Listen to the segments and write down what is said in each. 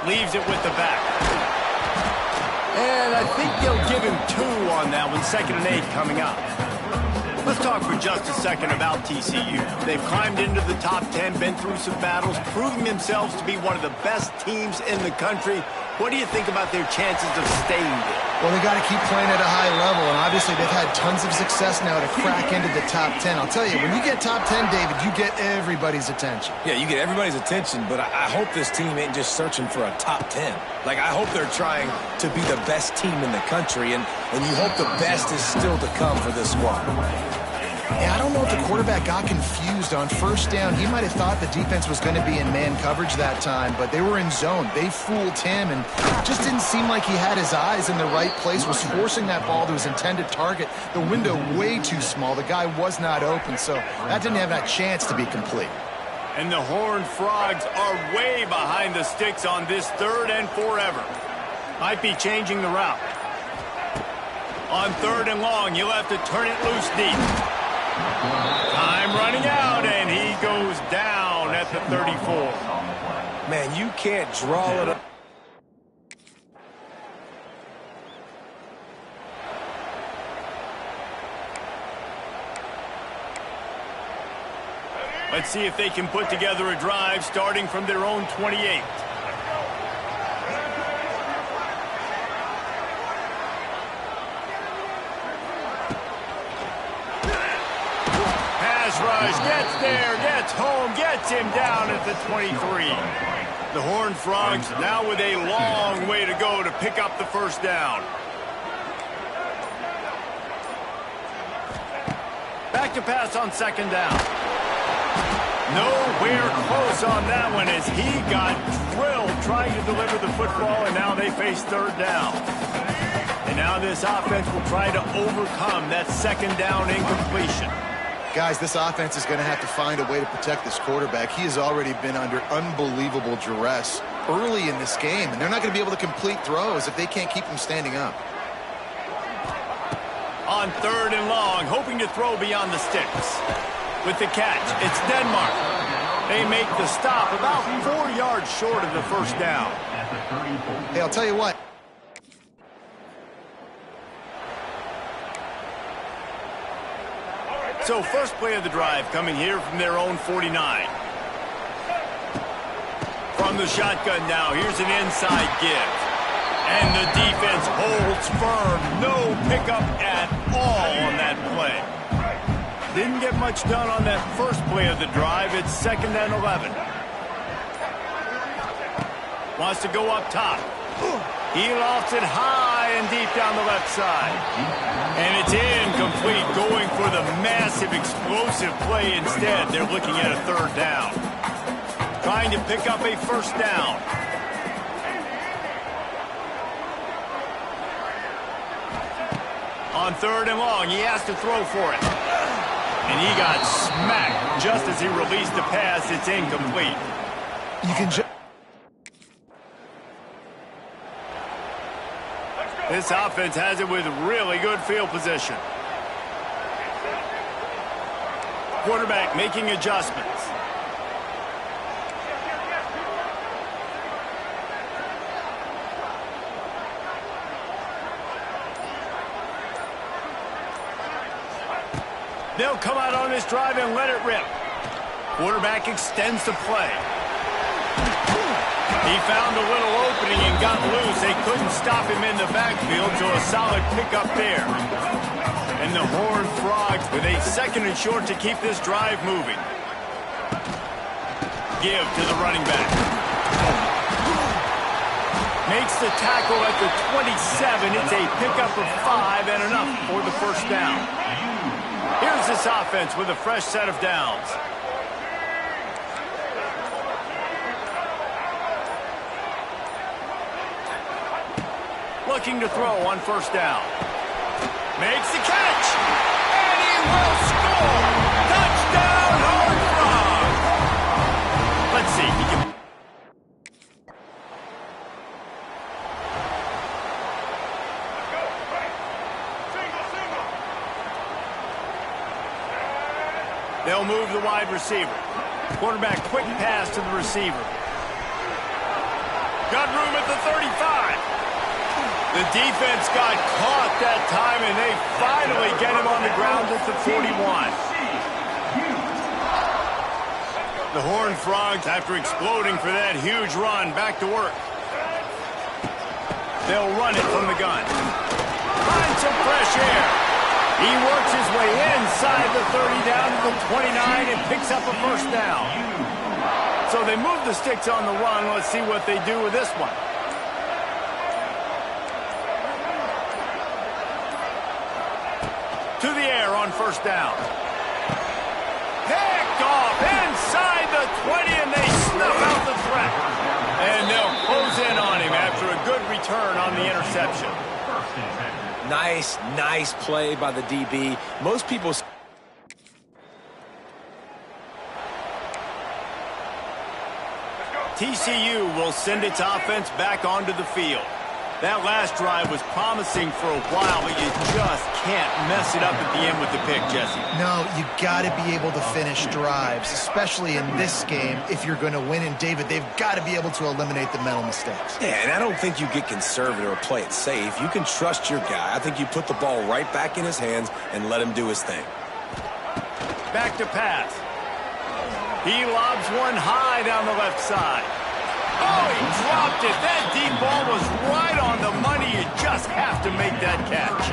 Leaves it with the back. And I think they'll give him 2 on that one, 2nd and 8 coming up. Let's talk for just a second about TCU. They've climbed into the top 10, been through some battles, proving themselves to be one of the best teams in the country. What do you think about their chances of staying there? Well, they got to keep playing at a high level, and obviously they've had tons of success now to crack into the top 10. I'll tell you, when you get top 10, David, you get everybody's attention. Yeah, you get everybody's attention, but I hope this team ain't just searching for a top 10. Like, I hope they're trying to be the best team in the country, and you hope the best is still to come for this squad. Yeah, I don't know if the quarterback got confused on 1st down. He might have thought the defense was going to be in man coverage that time, but they were in zone. They fooled him, and just didn't seem like he had his eyes in the right place, was forcing that ball to his intended target. The window way too small. The guy was not open, so that didn't have that chance to be complete. And the Horned Frogs are way behind the sticks on this 3rd and forever. Might be changing the route. On 3rd and long, you'll have to turn it loose deep. Time running out, and he goes down at the 34. Man, you can't draw it up. Let's see if they can put together a drive starting from their own 28. Rush gets there, gets home, gets him down at the 23. The Horned Frogs now with a long way to go to pick up the 1st down. Back to pass on 2nd down. Nowhere close on that one as he got drilled trying to deliver the football, and now they face 3rd down. And now this offense will try to overcome that 2nd down incompletion. Guys, this offense is going to have to find a way to protect this quarterback. He has already been under unbelievable duress early in this game, and they're not going to be able to complete throws if they can't keep him standing up. On 3rd and long, hoping to throw beyond the sticks. With the catch, it's Denmark. They make the stop about 4 yards short of the 1st down. Hey, I'll tell you what. So first play of the drive coming here from their own 49. From the shotgun now, here's an inside give. And the defense holds firm. No pickup at all on that play. Didn't get much done on that first play of the drive. It's 2nd and 11. Wants to go up top. He lofts it high and deep down the left side. And it's incomplete, going for the massive explosive play instead. They're looking at a 3rd down. Trying to pick up a 1st down. On 3rd and long, he has to throw for it. And he got smacked just as he released the pass. It's incomplete. You can just... This offense has it with really good field position. Quarterback making adjustments. They'll come out on this drive and let it rip. Quarterback extends the play. He found a little opening and got loose. They couldn't stop him in the backfield, so a solid pickup there. And the Horned Frogs with a 2nd and short to keep this drive moving. Give to the running back. Makes the tackle at the 27. It's a pickup of 5 and enough for the 1st down. Here's this offense with a fresh set of downs. Looking to throw on 1st down. Makes the catch. And he will score. Touchdown, Horned Frogs. Let's see. He can... They'll move the wide receiver. Quarterback quick pass to the receiver. Got room at the 35. The defense got caught that time, and they finally get him on the ground at the 41. The Horned Frogs, after exploding for that huge run, back to work. They'll run it from the gun. Find some fresh air. He works his way inside the 30 down to the 29 and picks up a first down. So they move the sticks on the run. Let's see what they do with this one. To the air on first down. Picked off inside the 20, and they snuff out the threat. And they'll close in on him after a good return on the interception. Nice play by the DB. Most people... TCU will send its offense back onto the field. That last drive was promising for a while, but you just can't mess it up at the end with the pick, Jesse. No, you got to be able to finish drives, especially in this game if you're going to win. And, David, they've got to be able to eliminate the mental mistakes. Yeah, and I don't think you get conservative or play it safe. You can trust your guy. I think you put the ball right back in his hands and let him do his thing. Back to pass. He lobs one high down the left side. Oh, he dropped it. That deep ball was right on the money. You just have to make that catch.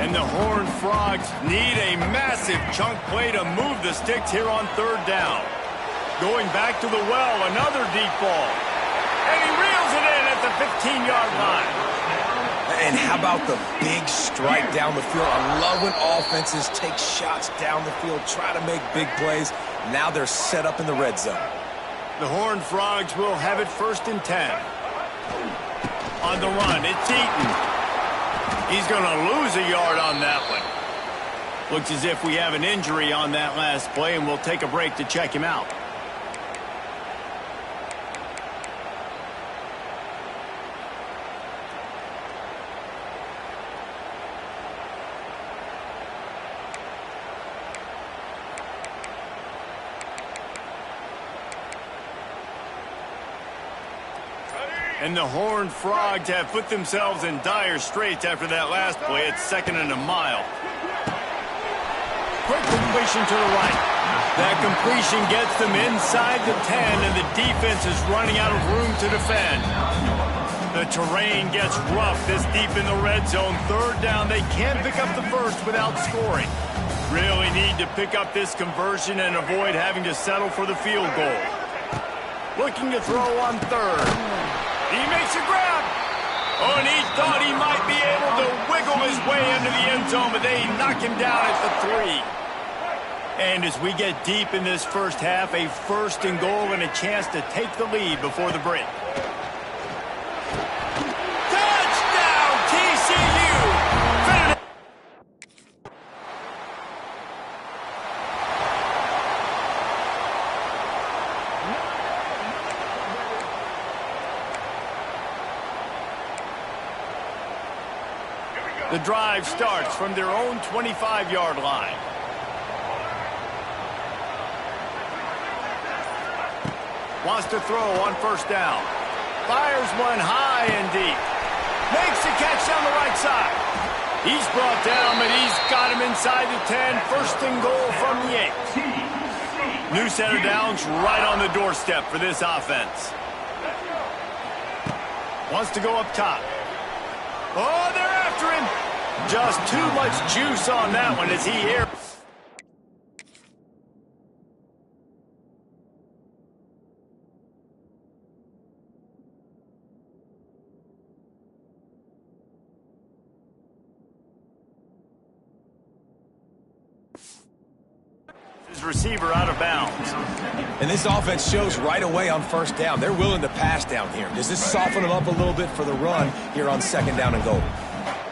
And the Horned Frogs need a massive chunk play to move the sticks here on third down. Going back to the well, another deep ball. And he reels it in at the 15-yard line. And how about the big strike down the field? I love when offenses take shots down the field, try to make big plays. Now they're set up in the red zone. The Horned Frogs will have it 1st and 10. On the run, it's Eaton. He's going to lose a yard on that one. Looks as if we have an injury on that last play, and we'll take a break to check him out. And the Horned Frogs have put themselves in dire straits after that last play. It's 2nd and a mile. Quick completion to the right. That completion gets them inside the 10, and the defense is running out of room to defend. The terrain gets rough this deep in the red zone. 3rd down, they can't pick up the first without scoring. Really need to pick up this conversion and avoid having to settle for the field goal. Looking to throw on 3rd. He makes a grab. Oh, and he thought he might be able to wiggle his way into the end zone, but they knock him down at the 3. And as we get deep in this first half, a 1st and goal and a chance to take the lead before the break. Touchdown, TCU! The drive starts from their own 25-yard line. Wants to throw on 1st down. Fires one high and deep. Makes the catch down the right side. He's brought down, but he's got him inside the 10. 1st and goal from the 8. New set of downs right on the doorstep for this offense. Wants to go up top. Oh, they're after him. Just too much juice on that one as he airs. His receiver out of bounds. And this offense shows right away on 1st down. They're willing to pass down here. Does this soften them up a little bit for the run here on 2nd down and goal?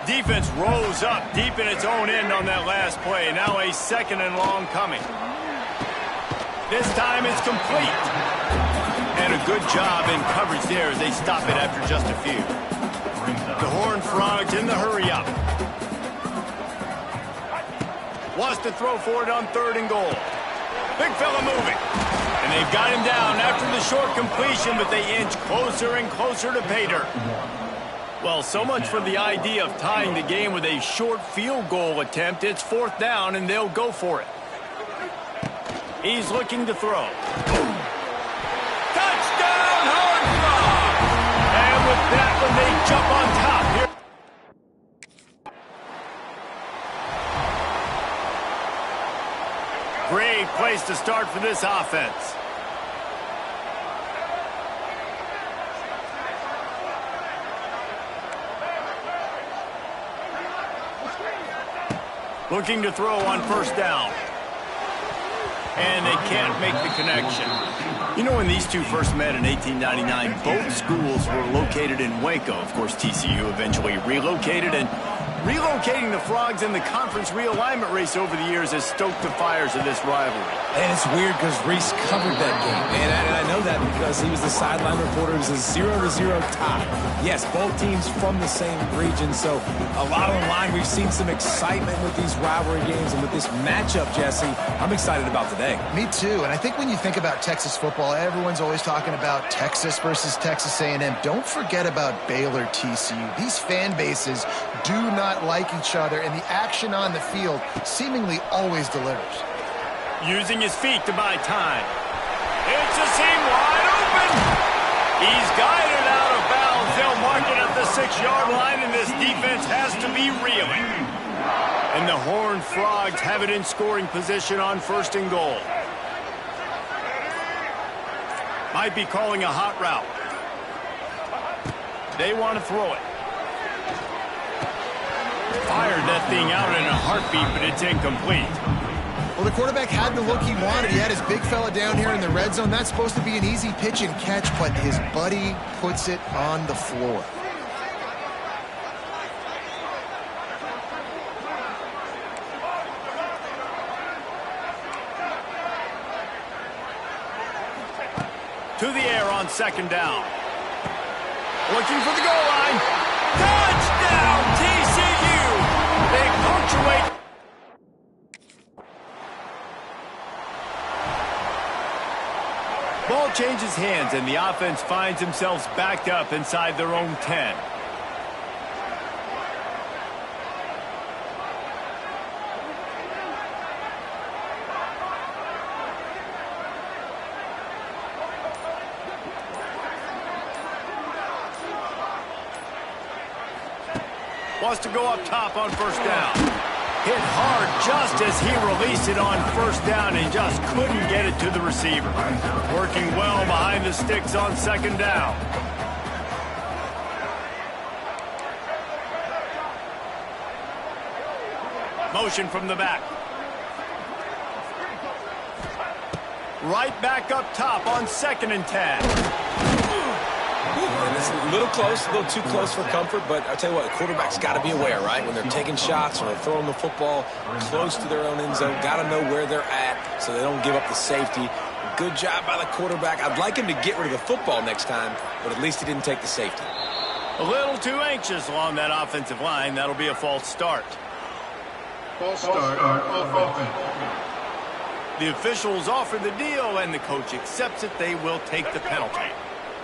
Defense rose up deep in its own end on that last play. Now a 2nd and long coming. This time it's complete. And a good job in coverage there as they stop it after just a few. The Horned Frogs in the hurry up. Wants to throw for it on 3rd and goal. Big fella moving. And they've got him down after the short completion, but they inch closer and closer to pay dirt. Well, so much for the idea of tying the game with a short field goal attempt. It's 4th down, and they'll go for it. He's looking to throw. Touchdown, Horned Frog! And with that one, they jump on top here. Great place to start for this offense. Looking to throw on 1st down. And they can't make the connection. You know, when these two first met in 1899, both schools were located in Waco. Of course, TCU eventually relocated, and relocating the Frogs in the conference realignment race over the years has stoked the fires of this rivalry. And it's weird because Reese covered that game. And I know that because he was the sideline reporter. It was a 0-0 tie. Yes, both teams from the same region, so a lot on the line. We've seen some excitement with these rivalry games, and with this matchup, Jesse, I'm excited about today. Me too, and I think when you think about Texas football, everyone's always talking about Texas versus Texas A&M. Don't forget about Baylor TCU. These fan bases do not like each other, and the action on the field seemingly always delivers. Using his feet to buy time. It's a seam wide open. He's guided out of bounds. They'll mark it at the 6-yard line, and this defense has to be reeling. And the Horned Frogs have it in scoring position on 1st and goal. Might be calling a hot route. They want to throw it. Fired that thing out in a heartbeat, but it's incomplete. Well, the quarterback had the look he wanted. He had his big fella down here in the red zone. That's supposed to be an easy pitch and catch, but his buddy puts it on the floor. To the air on 2nd down. Looking for the goal line. Touchdown, TCU! They punctuate. Ball changes hands, and the offense finds themselves backed up inside their own 10. Wants to go up top on 1st down. Hit hard just as he released it on 1st down and just couldn't get it to the receiver. Working well behind the sticks on 2nd down. Motion from the back. Right back up top on 2nd and 10. And it's a little close, a little too close for comfort, but I'll tell you what, the quarterback's got to be aware, right? When they're taking shots or they're throwing the football close to their own end zone, got to know where they're at so they don't give up the safety. Good job by the quarterback. I'd like him to get rid of the football next time, but at least he didn't take the safety. A little too anxious along that offensive line. That'll be a false start. False start offense. The officials offer the deal, and the coach accepts it. They will take the penalty.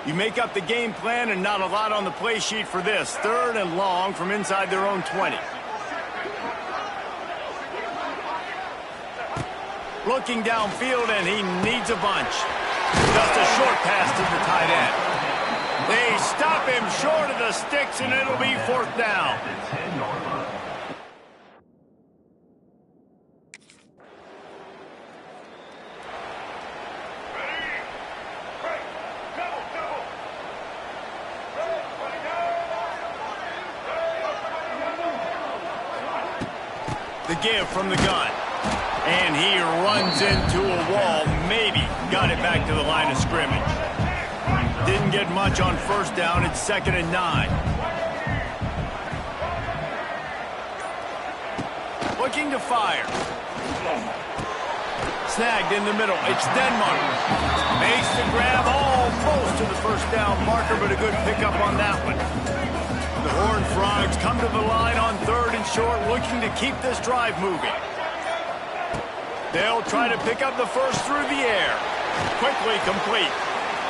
You make up the game plan, and not a lot on the play sheet for this. 3rd and long from inside their own 20. Looking downfield, and he needs a bunch. Just a short pass to the tight end. They stop him short of the sticks, and it'll be 4th down. The give from the gun. And he runs into a wall. Maybe got it back to the line of scrimmage. Didn't get much on 1st down. It's 2nd and 9. Looking to fire. Snagged in the middle. It's Denmark. Makes the grab almost to the 1st down marker, but a good pickup on that one. The Horned Frogs come to the line on 3rd and short, looking to keep this drive moving. They'll try to pick up the first through the air. Quickly complete.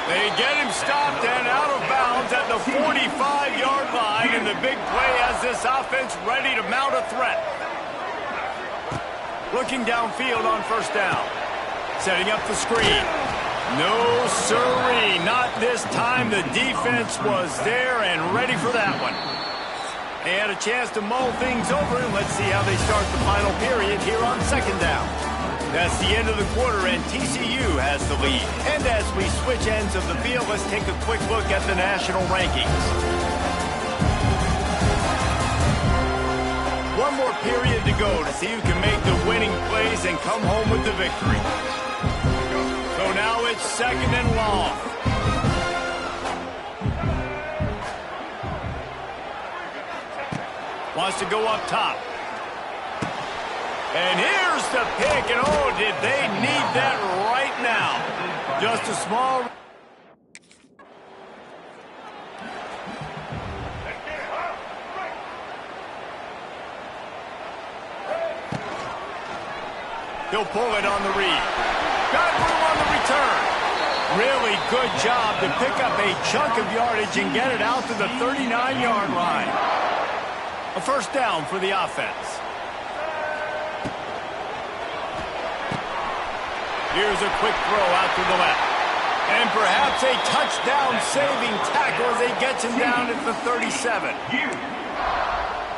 They get him stopped and out of bounds at the 45-yard line, and the big play has this offense ready to mount a threat. Looking downfield on first down. Setting up the screen. No, sirree, not this time. The defense was there and ready for that one. They had a chance to mull things over, and let's see how they start the final period here on second down. That's the end of the quarter, and TCU has the lead. And as we switch ends of the field, let's take a quick look at the national rankings. One more period to go to see who can make the winning plays and come home with the victory. So now it's second and long. Wants to go up top. And here's the pick, and oh, did they need that right now. Just a small... He'll pull it on the read. Got room on the return. Really good job to pick up a chunk of yardage and get it out to the 39-yard line. A first down for the offense. Here's a quick throw out to the left. And perhaps a touchdown-saving tackle as he gets him down at the 37.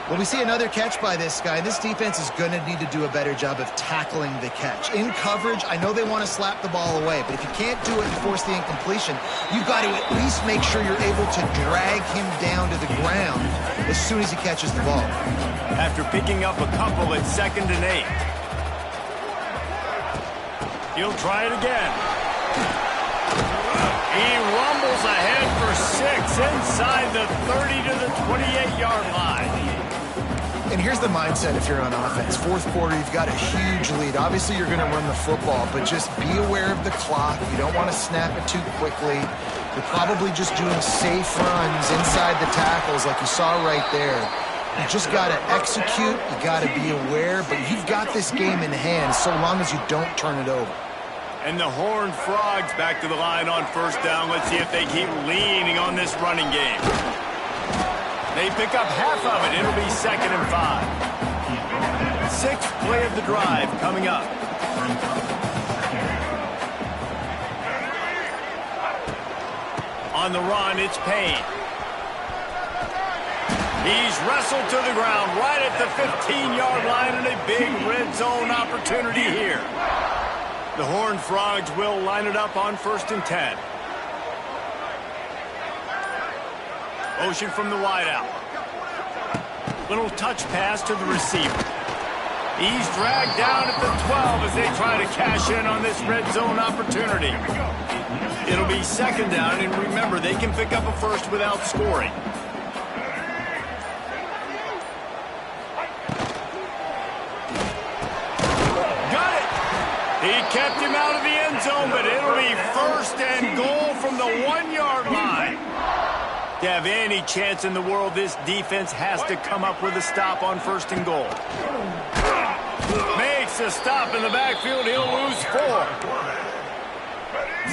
Well, we see another catch by this guy. This defense is going to need to do a better job of tackling the catch. In coverage, I know they want to slap the ball away, but if you can't do it and force the incompletion, you've got to at least make sure you're able to drag him down to the ground as soon as he catches the ball. After picking up a couple at 2nd and 8. He'll try it again. He rumbles ahead for 6 inside the 30 to the 28-yard line. And here's the mindset if you're on offense. Fourth quarter, you've got a huge lead. Obviously, you're going to run the football, but just be aware of the clock. You don't want to snap it too quickly. You're probably just doing safe runs inside the tackles like you saw right there. You just got to execute. You got to be aware, but you've got this game in hand so long as you don't turn it over. And the Horned Frogs back to the line on first down. Let's see if they keep leaning on this running game. They pick up half of it. It'll be 2nd and 5. Sixth play of the drive coming up. On the run, it's Payne. He's wrestled to the ground right at the 15-yard line, and a big red zone opportunity here. The Horned Frogs will line it up on 1st and 10. Motion from the wideout. Little touch pass to the receiver. He's dragged down at the 12 as they try to cash in on this red zone opportunity. It'll be 2nd down, and remember, they can pick up a first without scoring. Got it! He kept him out of the end zone, but it'll be 1st and goal from the 1-yard line. To have any chance in the world, this defense has to come up with a stop on 1st and goal. Makes a stop in the backfield. He'll lose 4.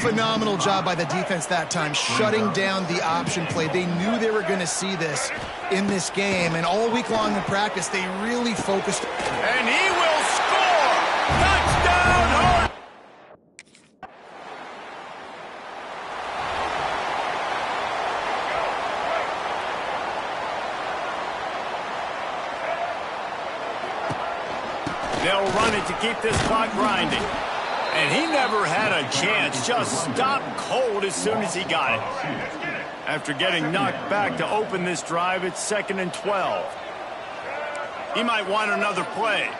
Phenomenal job by the defense that time, shutting down the option play. They knew they were going to see this in this game, and all week long in practice, they really focused. And he will score! Touchdown, Horned! They'll run it to keep this clock grinding. And he never had a chance. Just stopped cold as soon as he got it. After getting knocked back to open this drive, it's 2nd and 12. He might want another play.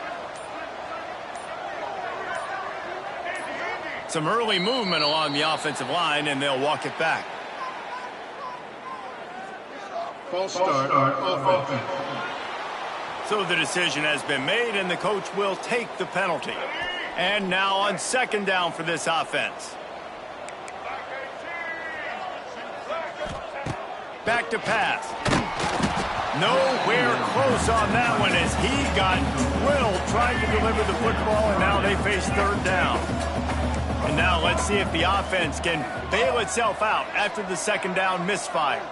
Some early movement along the offensive line, and they'll walk it back. False start on offense. So the decision has been made, and the coach will take the penalty. And now on 2nd down for this offense. Back to pass. Nowhere close on that one as he got drilled trying to deliver the football, and now they face 3rd down. And Now let's see if the offense can bail itself out after the second down misfire.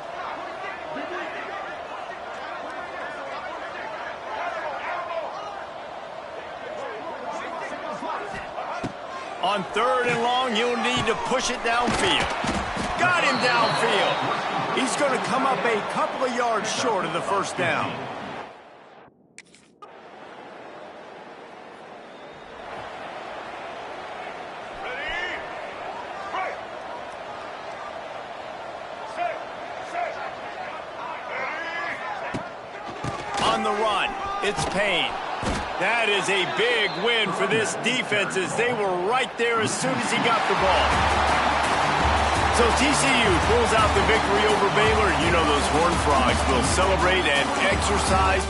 On third and long, you'll need to push it downfield. Got him downfield. He's going to come up a couple of yards short of the first down. On the run, it's Payne. That is a big win for this defense as they were right there as soon as he got the ball. So TCU pulls out the victory over Baylor. You know those Horned Frogs will celebrate and exercise.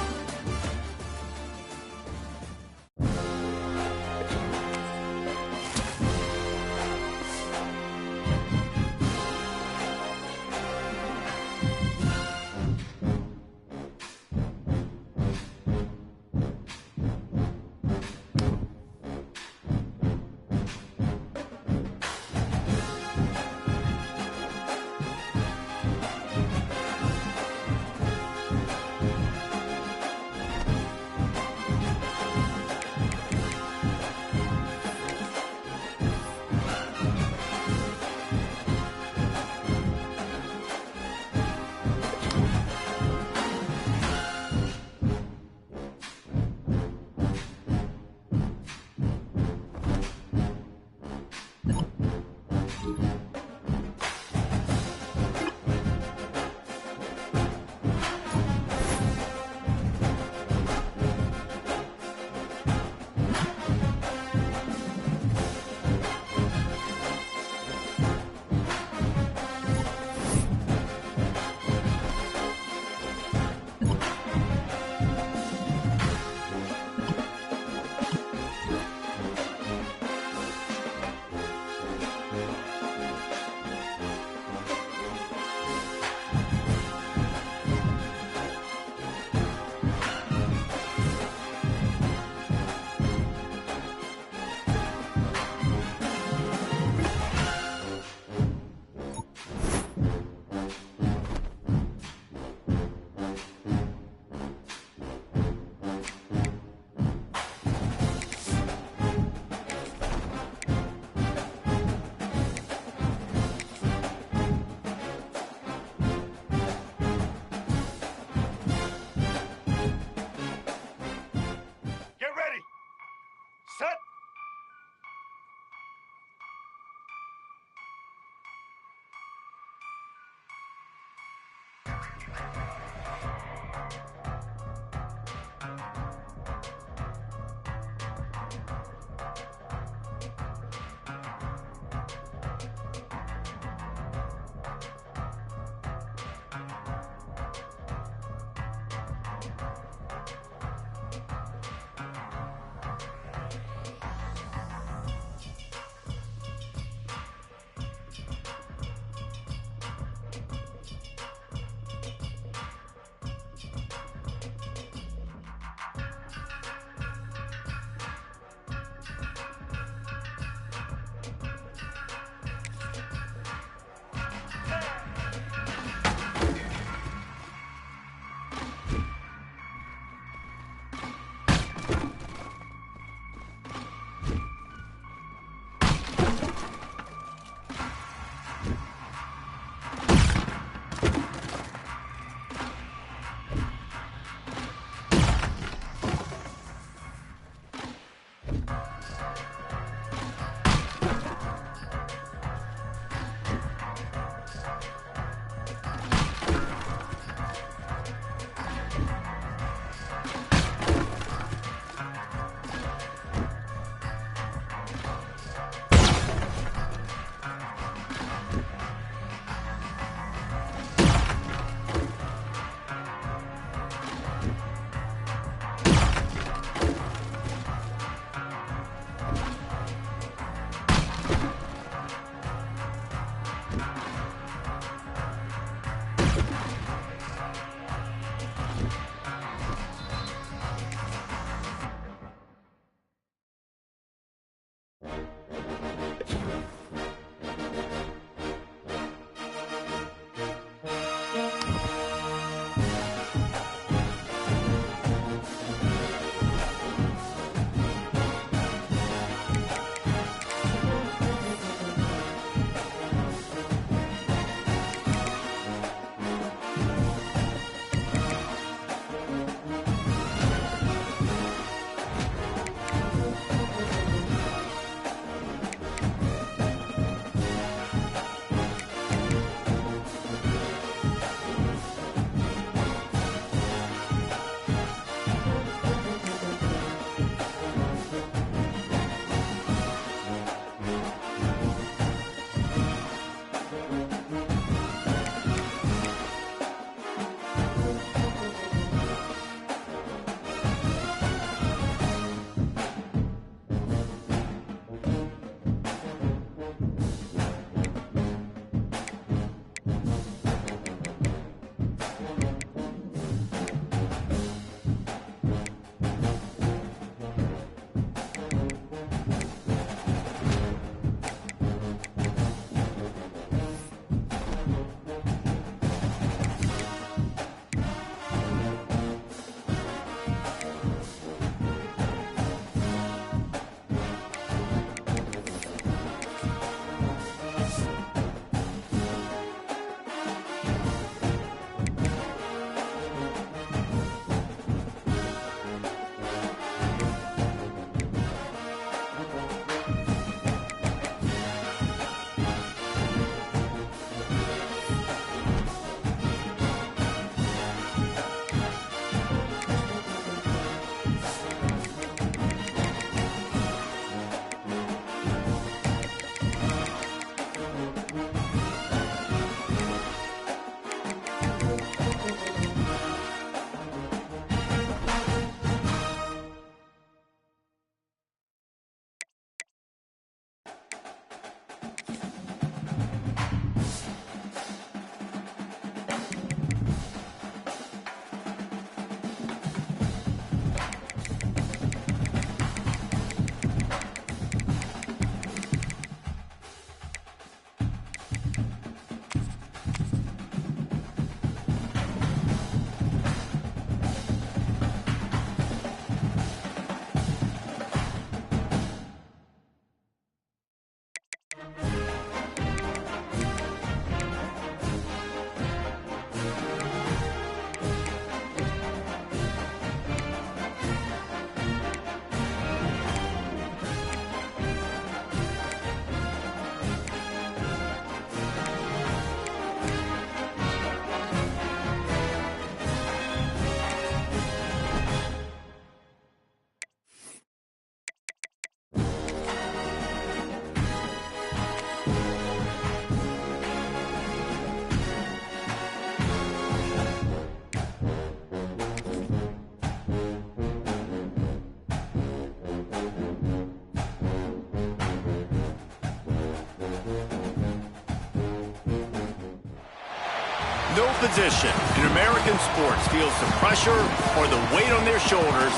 no position in American sports feels the pressure or the weight on their shoulders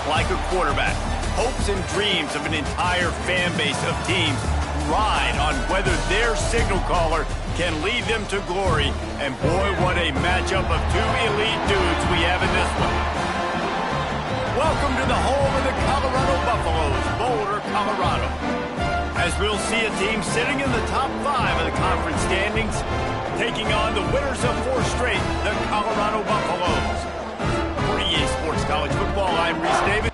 like a quarterback. Hopes and dreams of an entire fan base of teams ride on whether their signal caller can lead them to glory. And boy, what a matchup of two elite dudes we have in this one. Welcome to the home of the Colorado Buffaloes, Boulder, Colorado. As we'll see a team sitting in the top 5 of the conference standings, taking on the winners of 4 straight, the Colorado Buffaloes. For EA Sports College Football, I'm Reese Davis.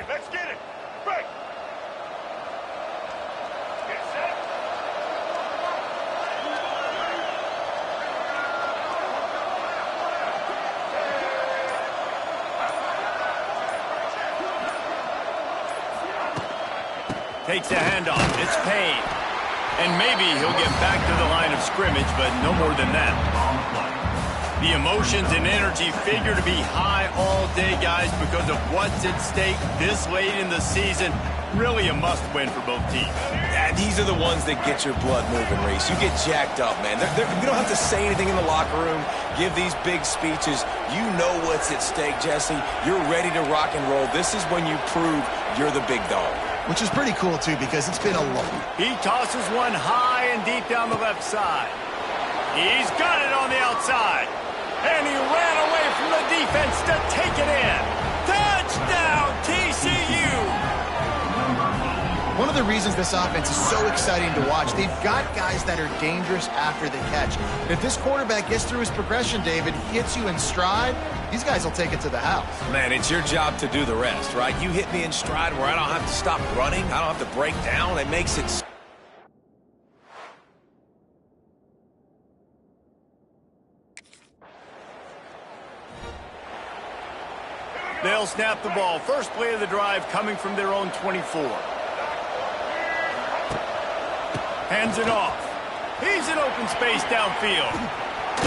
Let's get it. Break. Get set. Takes a handoff. It's Payne. And maybe he'll get back to the line of scrimmage, but no more than that. The emotions and energy figure to be high all day, guys, because of what's at stake this late in the season. Really a must-win for both teams. Yeah, these are the ones that get your blood moving, Reese. You get jacked up, man. You don't have to say anything in the locker room, give these big speeches. You know what's at stake, Jesse. You're ready to rock and roll. This is when you prove you're the big dog. Which is pretty cool, too, because it's been a long. He tosses one high and deep down the left side. He's got it on the outside. And he ran away from the defense to take it in. Touchdown, TCU! One of the reasons this offense is so exciting to watch, they've got guys that are dangerous after the catch. And if this quarterback gets through his progression, David, hits you in stride, these guys will take it to the house. Man, it's your job to do the rest, right? You hit me in stride where I don't have to stop running. I don't have to break down. It makes it... They'll snap the ball. First play of the drive coming from their own 24. Hands it off. He's in open space downfield.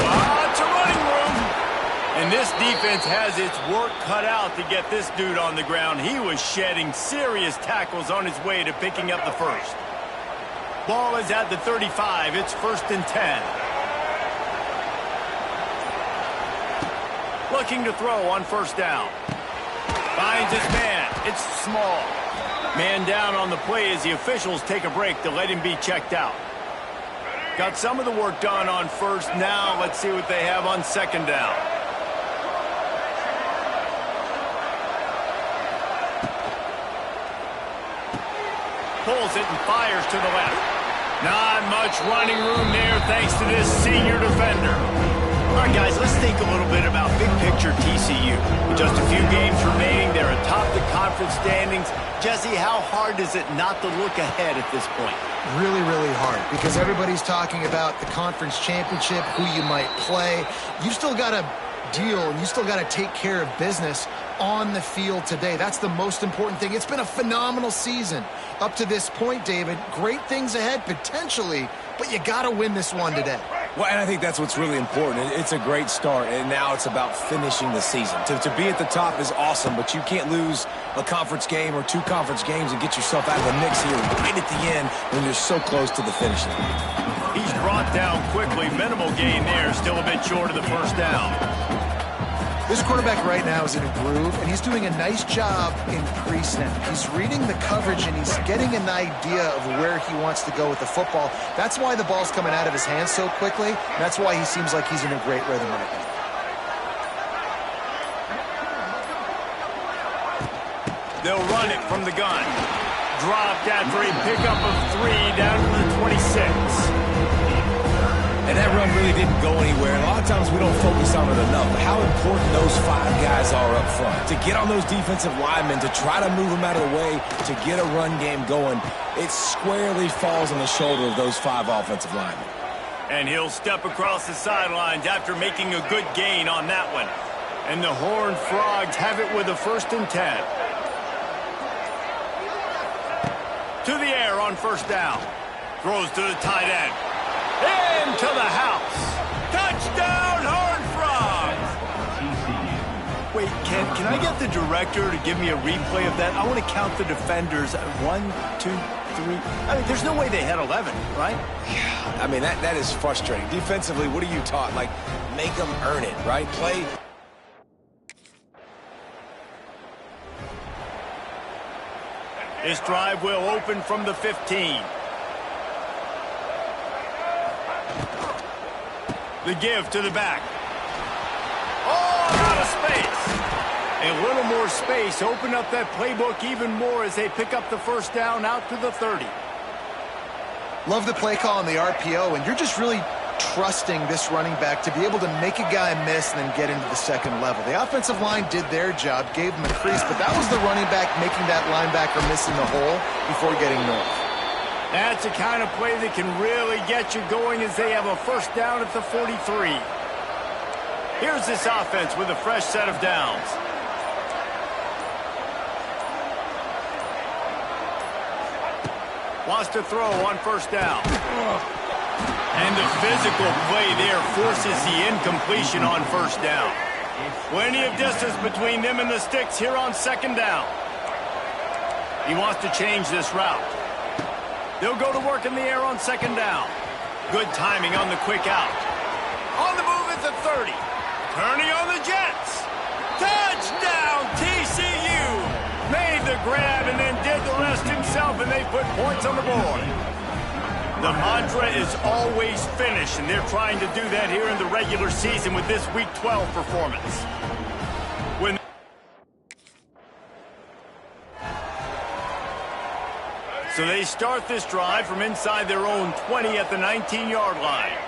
Lots of running room. And this defense has its work cut out to get this dude on the ground. He was shedding serious tackles on his way to picking up the first. Ball is at the 35. It's 1st and 10. Looking to throw on first down. Finds his man. It's small. Man down on the play as the officials take a break to let him be checked out. Got some of the work done on first. Now let's see what they have on second down. Pulls it and fires to the left. Not much running room there thanks to this senior defender. All right, guys, let's think a little bit about big picture TCU. With just a few games remaining, they're atop the conference standings. Jesse, how hard is it not to look ahead at this point? Really, really hard, because everybody's talking about the conference championship, who you might play. You've still got to deal, and you still got to take care of business on the field today. That's the most important thing. It's been a phenomenal season up to this point, David. Great things ahead, potentially, but you got to win this one today. Well, and I think that's what's really important. It's a great start, and now it's about finishing the season. To be at the top is awesome, but you can't lose a conference game or 2 conference games and get yourself out of the mix here right at the end when you're so close to the finish line. He's brought down quickly. Minimal gain there. Still a bit short of the first down. This quarterback right now is in a groove, and he's doing a nice job in pre-snap. He's reading the coverage, and he's getting an idea of where he wants to go with the football. That's why the ball's coming out of his hands so quickly. That's why he seems like he's in a great rhythm right now. They'll run it from the gun. Dropped after a pickup of 3 down to the 26. And that run really didn't go anywhere. And a lot of times we don't focus on it enough. But how important those 5 guys are up front. To get on those defensive linemen, to try to move them out of the way, to get a run game going, it squarely falls on the shoulder of those 5 offensive linemen. And he'll step across the sidelines after making a good gain on that one. And the Horned Frogs have it with a 1st and 10. To the air on 1st down. Throws to the tight end. Into the house. Touchdown, Horned Frogs! Wait, can I get the director to give me a replay of that? I want to count the defenders. 1, 2, 3. I mean, there's no way they had 11, right? Yeah, I mean, that is frustrating. Defensively, what are you taught? Like, make them earn it, right? Play. This drive will open from the 15. The give to the back. Oh, out of space. A little more space. Open up that playbook even more as they pick up the 1st down out to the 30. Love the play call on the RPO, and you're just really trusting this running back to be able to make a guy miss and then get into the 2nd level. The offensive line did their job, gave him a crease, but that was the running back making that linebacker miss in the hole before getting north. That's the kind of play that can really get you going as they have a 1st down at the 43. Here's this offense with a fresh set of downs. Wants to throw on 1st down. And the physical play there forces the incompletion on 1st down. Plenty of distance between them and the sticks here on 2nd down. He wants to change this route. They'll go to work in the air on 2nd down. Good timing on the quick out. On the move at the 30. Turning on the Jets. Touchdown, TCU. Made the grab and then did the rest himself, and they put points on the board. The mantra is always finish, and they're trying to do that here in the regular season with this Week 12 performance. When So they start this drive from inside their own 20 at the 19-yard line.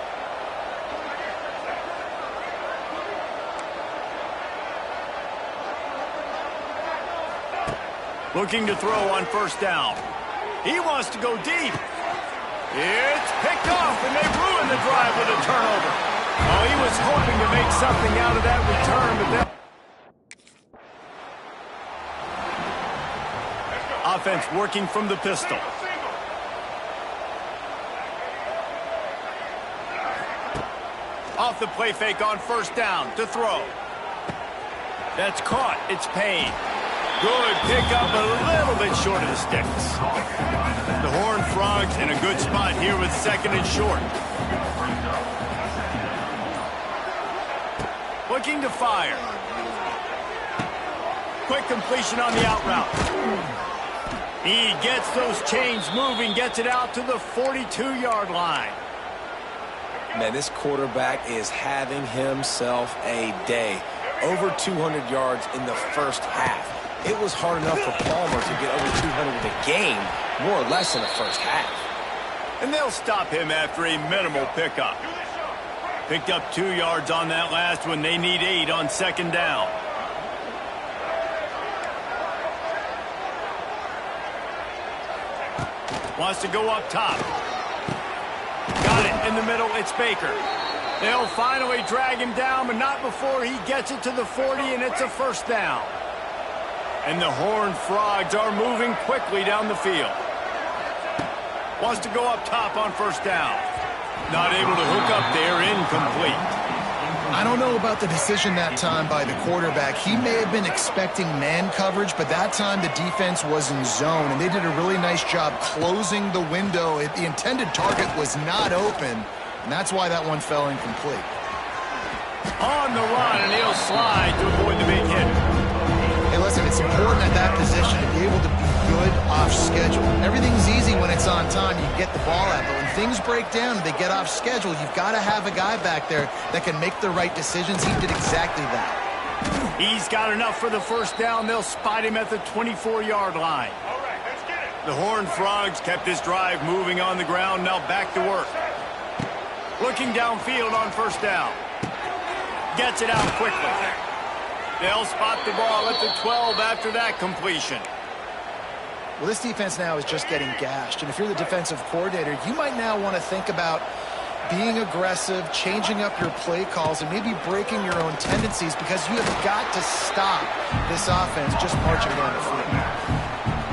Looking to throw on 1st down. He wants to go deep. It's picked off, and they ruin the drive with a turnover. Oh, he was hoping to make something out of that return, but that offense working from the pistol. Off the play fake on 1st down to throw. That's caught. It's Payne. Good pickup, a little bit short of the sticks. The Horned Frogs in a good spot here with 2nd and short. Looking to fire. Quick completion on the out route. He gets those chains moving, gets it out to the 42-yard line. Man, this quarterback is having himself a day. Over 200 yards in the 1st half. It was hard enough for Palmer to get over 200 in the game, more or less in the 1st half. And they'll stop him after a minimal pickup. Picked up 2 yards on that last one. They need 8 on 2nd down. Wants to go up top. Got it in the middle. It's Baker. They'll finally drag him down, but not before he gets it to the 40, and it's a 1st down. And the Horned Frogs are moving quickly down the field. Wants to go up top on 1st down. Not able to hook up there, incomplete. I don't know about the decision that time by the quarterback. He may have been expecting man coverage, but that time the defense was in zone, and they did a really nice job closing the window. The intended target was not open, and that's why that one fell incomplete. On the run, and he'll slide to avoid the big hit. Hey, listen, it's important at that position to be able to be good off schedule. Everything's easy when it's on time. You get the ball out, but when things break down and they get off schedule, you've got to have a guy back there that can make the right decisions. He did exactly that. He's got enough for the first down. They'll spot him at the 24-yard line. All right, let's get it. The Horned Frogs kept this drive moving on the ground. Now back to work. Looking downfield on first down. Gets it out quickly. They'll spot the ball at the 12 after that completion. Well, this defense now is just getting gashed. And if you're the defensive coordinator, you might now want to think about being aggressive, changing up your play calls, and maybe breaking your own tendencies, because you have got to stop this offense just marching down the field.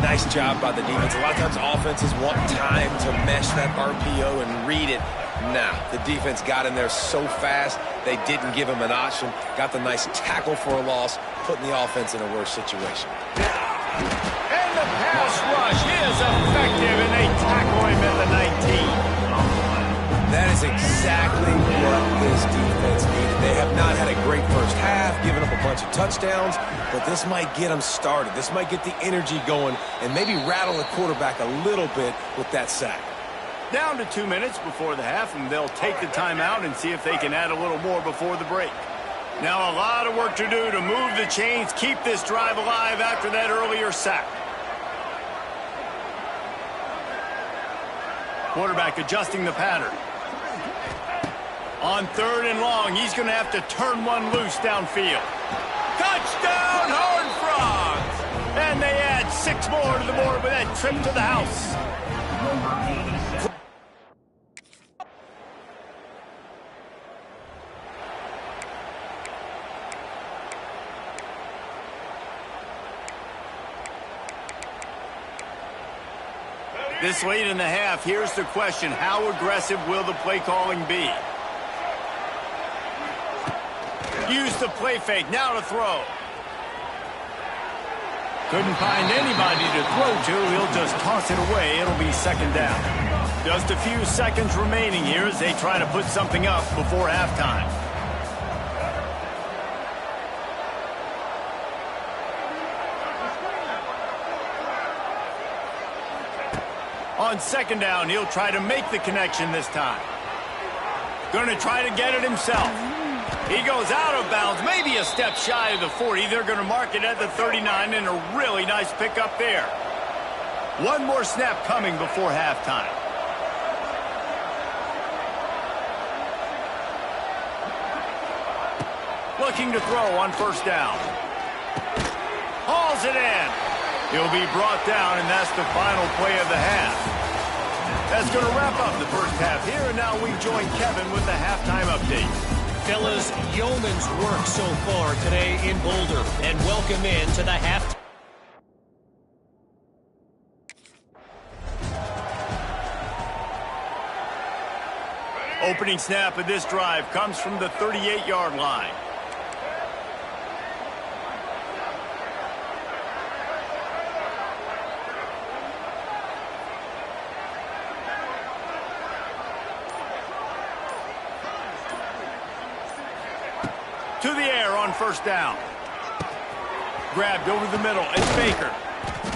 Nice job by the defense. A lot of times offenses want time to mesh that RPO and read it. Nah, the defense got in there so fast, they didn't give him an option. Got the nice tackle for a loss, putting the offense in a worse situation. And the pass rush is effective, and they tackle him at the 19. That is exactly what this defense needed. They have not had a great first half, giving up a bunch of touchdowns, but this might get them started. This might get the energy going and maybe rattle the quarterback a little bit with that sack. Down to 2 minutes before the half, and they'll take the timeout and see if they can add a little more before the break. Now a lot of work to do to move the chains, keep this drive alive after that earlier sack. Quarterback adjusting the pattern. On 3rd and long, he's going to have to turn one loose downfield. Touchdown, Horned Frogs! And they add 6 more to the board with that trip to the house. This late in the half, here's the question. How aggressive will the play calling be? Use the play fake, now to throw. Couldn't find anybody to throw to. He'll just toss it away. It'll be 2nd down. Just a few seconds remaining here as they try to put something up before halftime. On 2nd down, he'll try to make the connection this time. Going to try to get it himself. He goes out of bounds, maybe a step shy of the 40. They're going to mark it at the 39, and a really nice pickup there. One more snap coming before halftime. Looking to throw on 1st down. Hauls it in. He'll be brought down, and that's the final play of the half. That's going to wrap up the first half here, and now we join Kevin with the halftime update. Fellas, yeoman's work so far today in Boulder, and welcome in to the half. Opening snap of this drive comes from the 38-yard line. To the air on 1st down. Grabbed over the middle. It's Baker.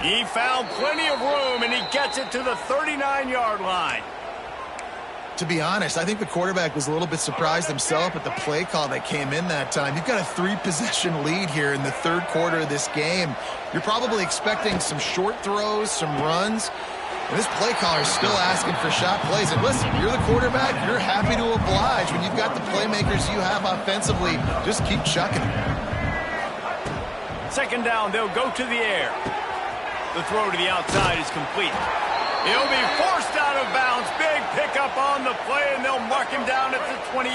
He found plenty of room, and he gets it to the 39-yard line. To be honest, I think the quarterback was a little bit surprised himself at the play call that came in that time. You've got a 3-possession lead here in the 3rd quarter of this game. You're probably expecting some short throws, some runs. And this play caller is still asking for shot plays. And listen, you're the quarterback. You're happy to oblige. When you've got the playmakers you have offensively, just keep chucking it. 2nd down, they'll go to the air. The throw to the outside is complete. He'll be forced out of bounds. Big pickup on the play, and they'll mark him down at the 28.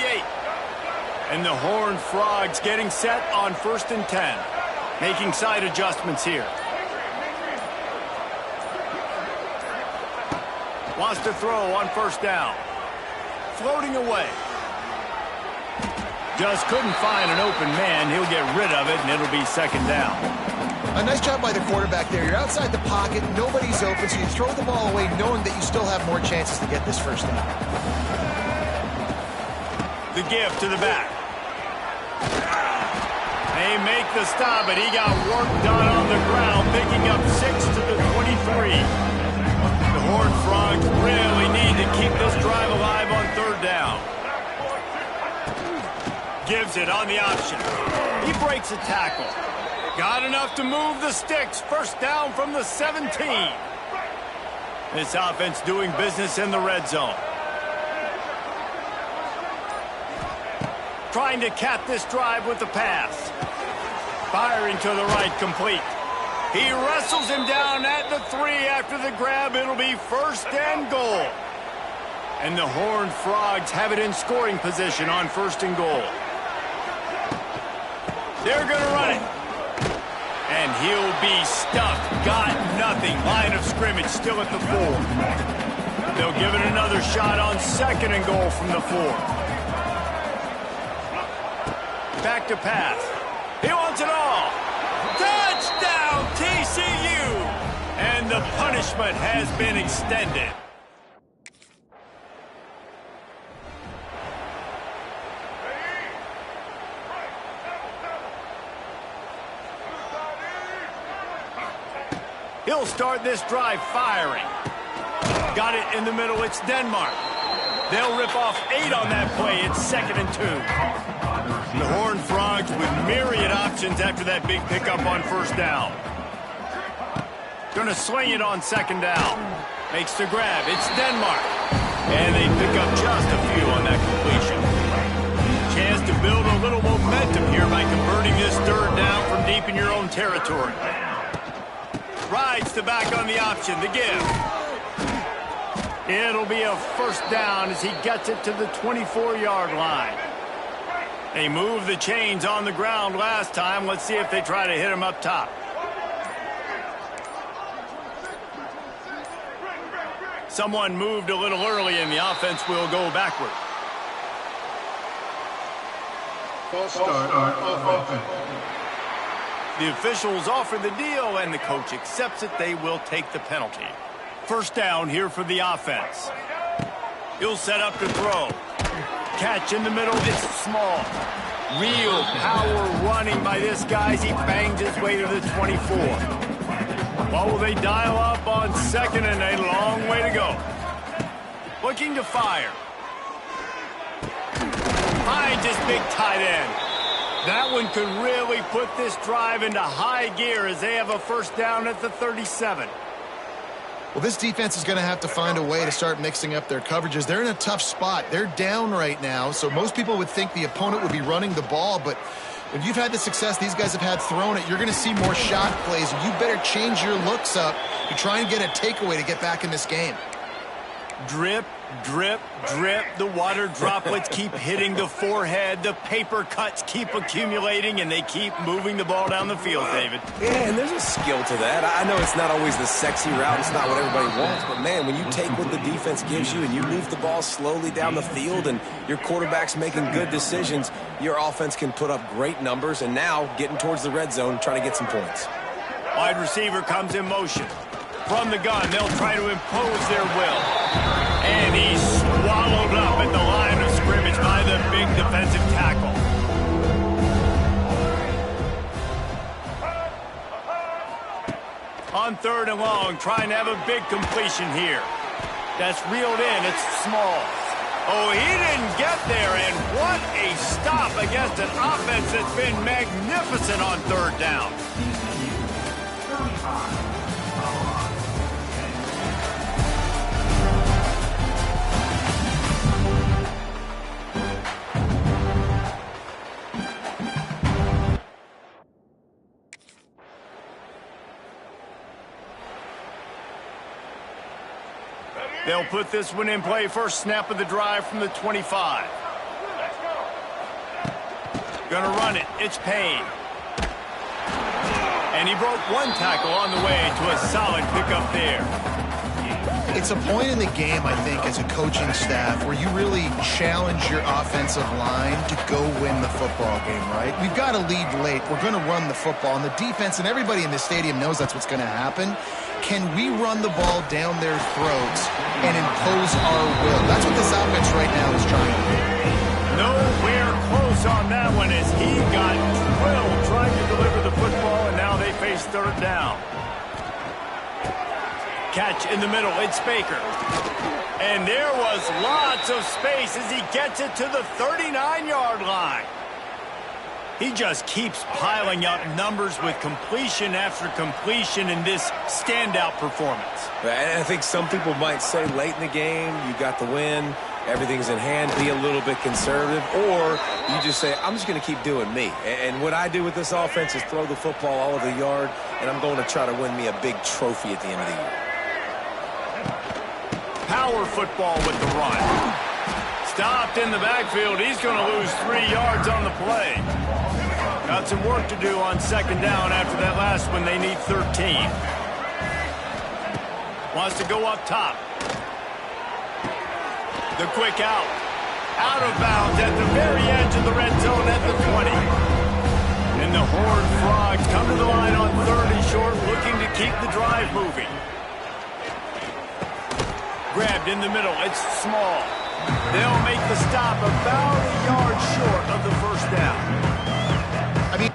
And the Horned Frogs getting set on 1st and 10. Making side adjustments here. Wants to throw on 1st down. Floating away. Just couldn't find an open man. He'll get rid of it, and it'll be second down. A nice job by the quarterback there. You're outside the pocket, nobody's open, so you throw the ball away knowing that you still have more chances to get this first down. The give to the back. They make the stop, but he got work done on the ground, picking up 6 to the 23. The Horned Frogs really need to keep this drive alive on third down. Gives it on the option. He breaks a tackle. Got enough to move the sticks. First down from the 17. This offense doing business in the red zone. Trying to cap this drive with the pass. Firing to the right, complete. He wrestles him down at the 3 after the grab. It'll be first and goal. And the Horned Frogs have it in scoring position on first and goal. They're going to run it. And he'll be stuffed. Got nothing. Line of scrimmage still at the 4. They'll give it another shot on second and goal from the 4. Back to pass. He wants it all. Touchdown, TCU! And the punishment has been extended. He'll start this drive firing. Got it in the middle. It's Denmark. They'll rip off 8 on that play. It's second and 2. The Horned Frogs with myriad options after that big pickup on first down. Gonna sling it on second down. Makes the grab. It's Denmark. And they pick up just a few on that completion. Chance to build a little momentum here by converting this third down from deep in your own territory. Rides the back on the option. The give. It'll be a first down as he gets it to the 24-yard line. They moved the chains on the ground last time. Let's see if they try to hit him up top. Someone moved a little early, and the offense will go backward. False start on offense. The officials offer the deal, and the coach accepts it. They will take the penalty. First down here for the offense. He'll set up to throw. Catch in the middle. It's small. Real power running by this guy as he bangs his way to the 24. What will they dial up on second, and a long way to go. Looking to fire. Finds his big tight end. That one could really put this drive into high gear as they have a first down at the 37. Well, this defense is going to have to find a way to start mixing up their coverages. They're in a tough spot. They're down right now, so most people would think the opponent would be running the ball, but when you've had the success these guys have had throwing it, you're going to see more shot plays, and you better change your looks up to try and get a takeaway to get back in this game. Drip, drip, drip. The water droplets keep hitting the forehead. The paper cuts keep accumulating, and they keep moving the ball down the field, David. Yeah, and there's a skill to that. I know it's not always the sexy route. It's not what everybody wants. But, man, when you take what the defense gives you and you move the ball slowly down the field and your quarterback's making good decisions, your offense can put up great numbers. And now getting towards the red zone, trying to get some points. Wide receiver comes in motion. From the gun, they'll try to impose their will. And he's swallowed up at the line of scrimmage by the big defensive tackle. On third and long, trying to have a big completion here. That's reeled in. It's small. Oh, he didn't get there, and what a stop against an offense that's been magnificent on third down. They'll put this one in play. First snap of the drive from the 25. Gonna run it. It's Payne. And he broke one tackle on the way to a solid pickup there. It's a point in the game, I think, as a coaching staff where you really challenge your offensive line to go win the football game, right? We've got to lead late. We're going to run the football, and the defense and everybody in the stadium knows that's what's going to happen. Can we run the ball down their throats and impose our will? That's what this offense right now is trying to do. Nowhere close on that one as he got drilled trying to deliver the football, and now they face third down. Catch in the middle, it's Baker. And there was lots of space as he gets it to the 39-yard line. He just keeps piling up numbers with completion after completion in this standout performance. And I think some people might say late in the game, you got the win, everything's in hand, be a little bit conservative, or you just say, I'm just going to keep doing me. And what I do with this offense is throw the football all over the yard, and I'm going to try to win me a big trophy at the end of the year. Power football with the run. Stopped in the backfield. He's going to lose 3 yards on the play. Got some work to do on second down after that last one. They need 13. Wants to go up top. The quick out. Out of bounds at the very edge of the red zone at the 20. And the Horned Frogs come to the line on 3rd and short, looking to keep the drive moving. Grabbed in the middle. It's Small. They'll make the stop about a yard short of the first down. I mean,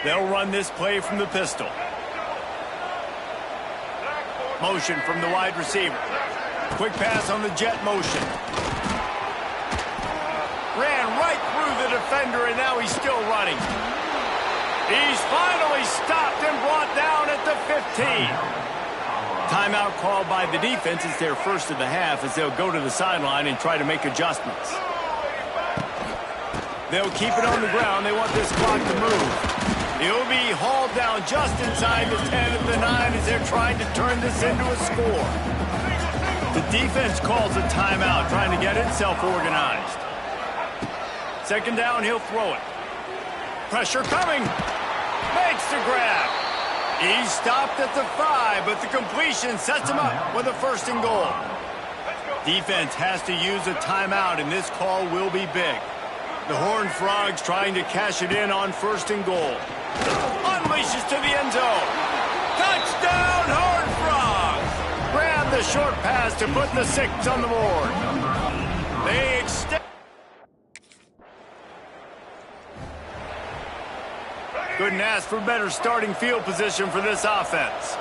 they'll run this play from the pistol. Motion from the wide receiver. Quick pass on the jet motion. Ran right through the defender, and now he's still running. He's finally stopped and brought down at the 15. Timeout called by the defense. It's their first of the half as they'll go to the sideline and try to make adjustments. They'll keep it on the ground. They want this clock to move. He'll be hauled down just inside the 10 at the 9 as they're trying to turn this into a score. The defense calls a timeout, trying to get itself organized. Second down, he'll throw it. Pressure coming. Makes the grab. He's stopped at the 5, but the completion sets him up with a 1st and goal. Defense has to use a timeout, and this call will be big. The Horned Frogs trying to cash it in on 1st and goal. Unleashes to the end zone. Touchdown, Horned Frogs! Grab the short pass to put the 6 on the board. They extend. Couldn't ask for better starting field position for this offense.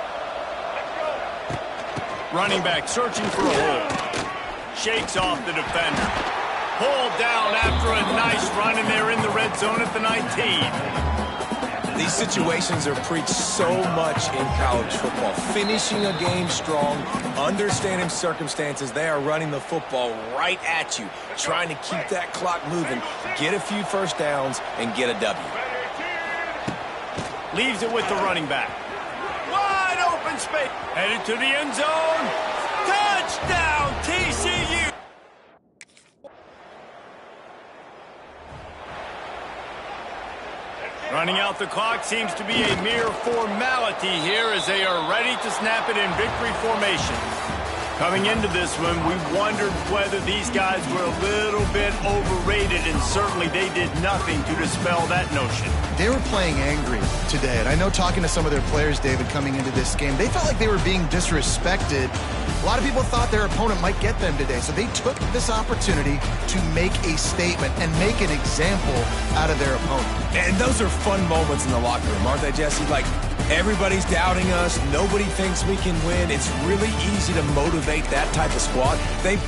Running back searching for a hole. Shakes off the defender. Pulled down after a nice run, and they're in the red zone at the 19. These situations are preached so much in college football. Finishing a game strong, understanding circumstances. They are running the football right at you, trying to keep that clock moving, get a few first downs, and get a W. Leaves it with the running back. Wide open space. Headed to the end zone. Touchdown, TCU. Running out the clock seems to be a mere formality here as they are ready to snap it in victory formation. Coming into this one, we wondered whether these guys were a little bit overrated, and certainly they did nothing to dispel that notion. they were playing angry today. And I know talking to some of their players, David, coming into this game, they felt like they were being disrespected. A lot of people thought their opponent might get them today. So they took this opportunity to make a statement and make an example out of their opponent. And those are fun moments in the locker room, aren't they, Jesse? Like, everybody's doubting us. Nobody thinks we can win. It's really easy to motivate that type of squad. They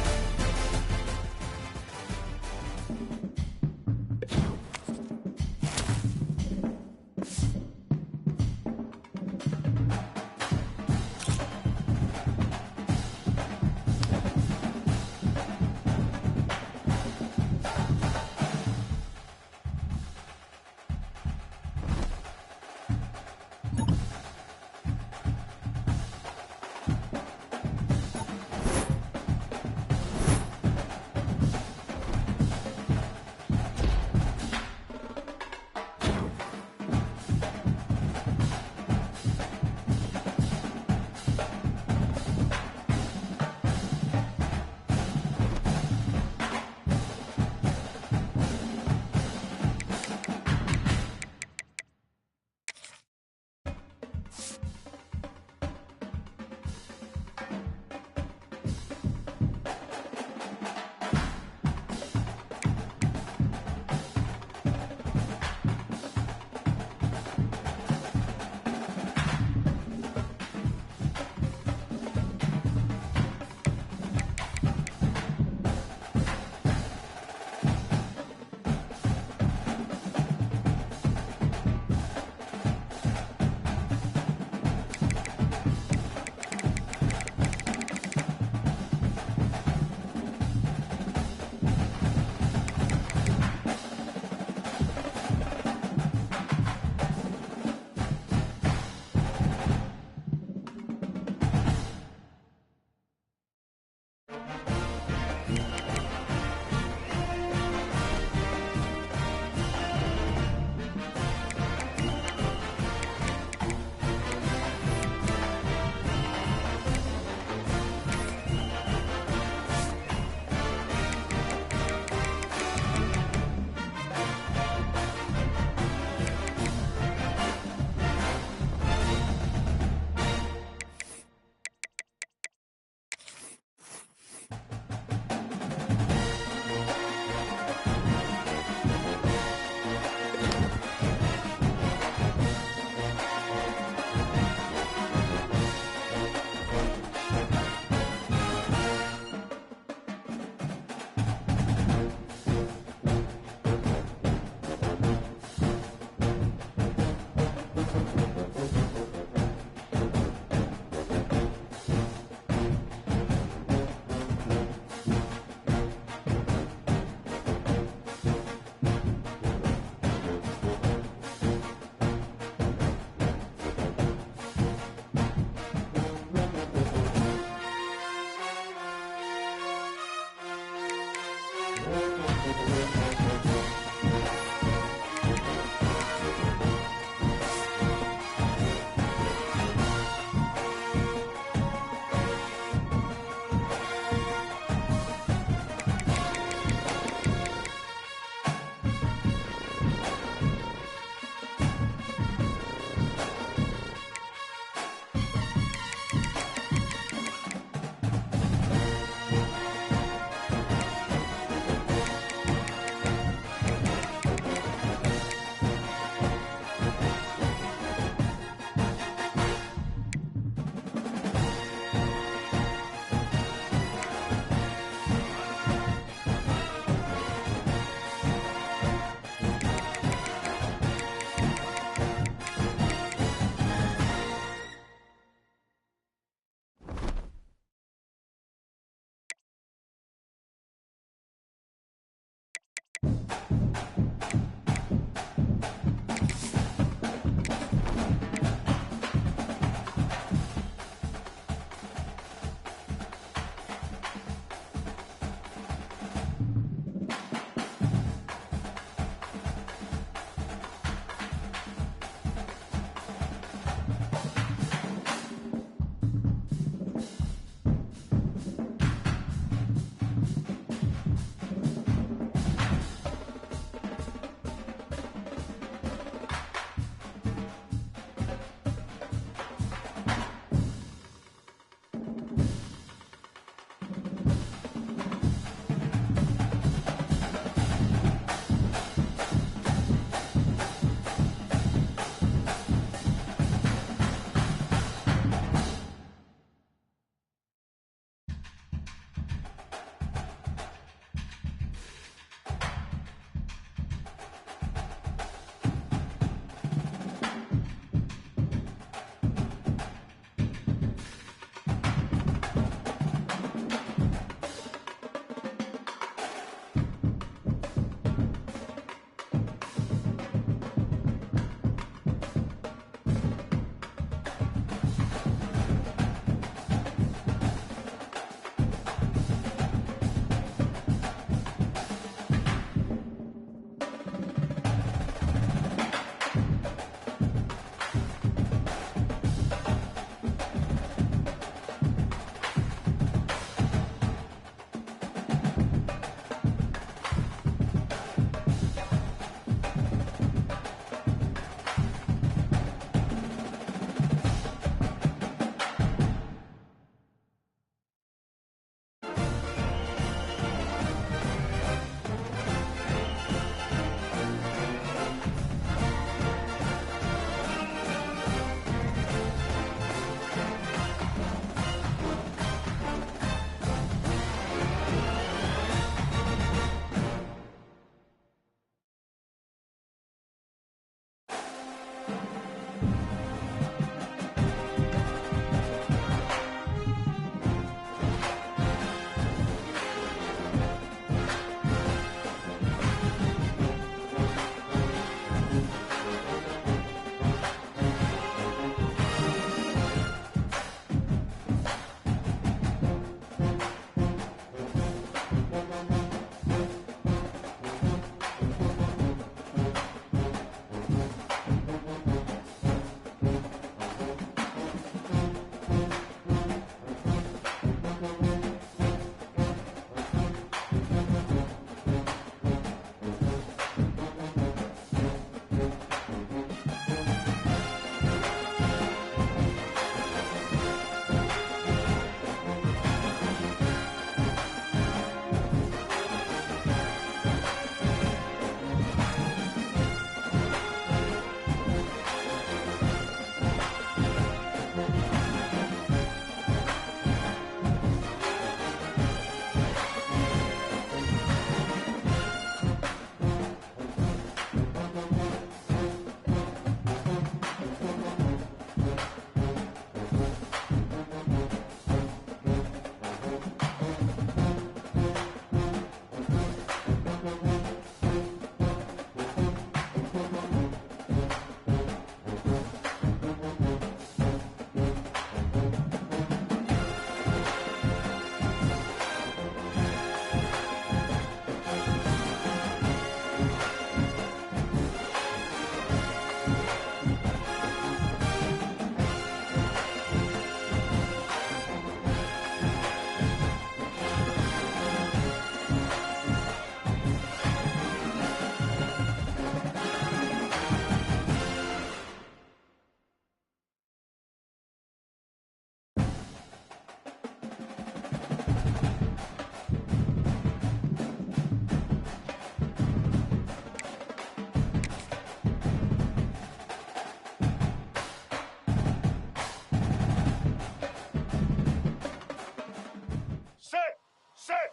Set.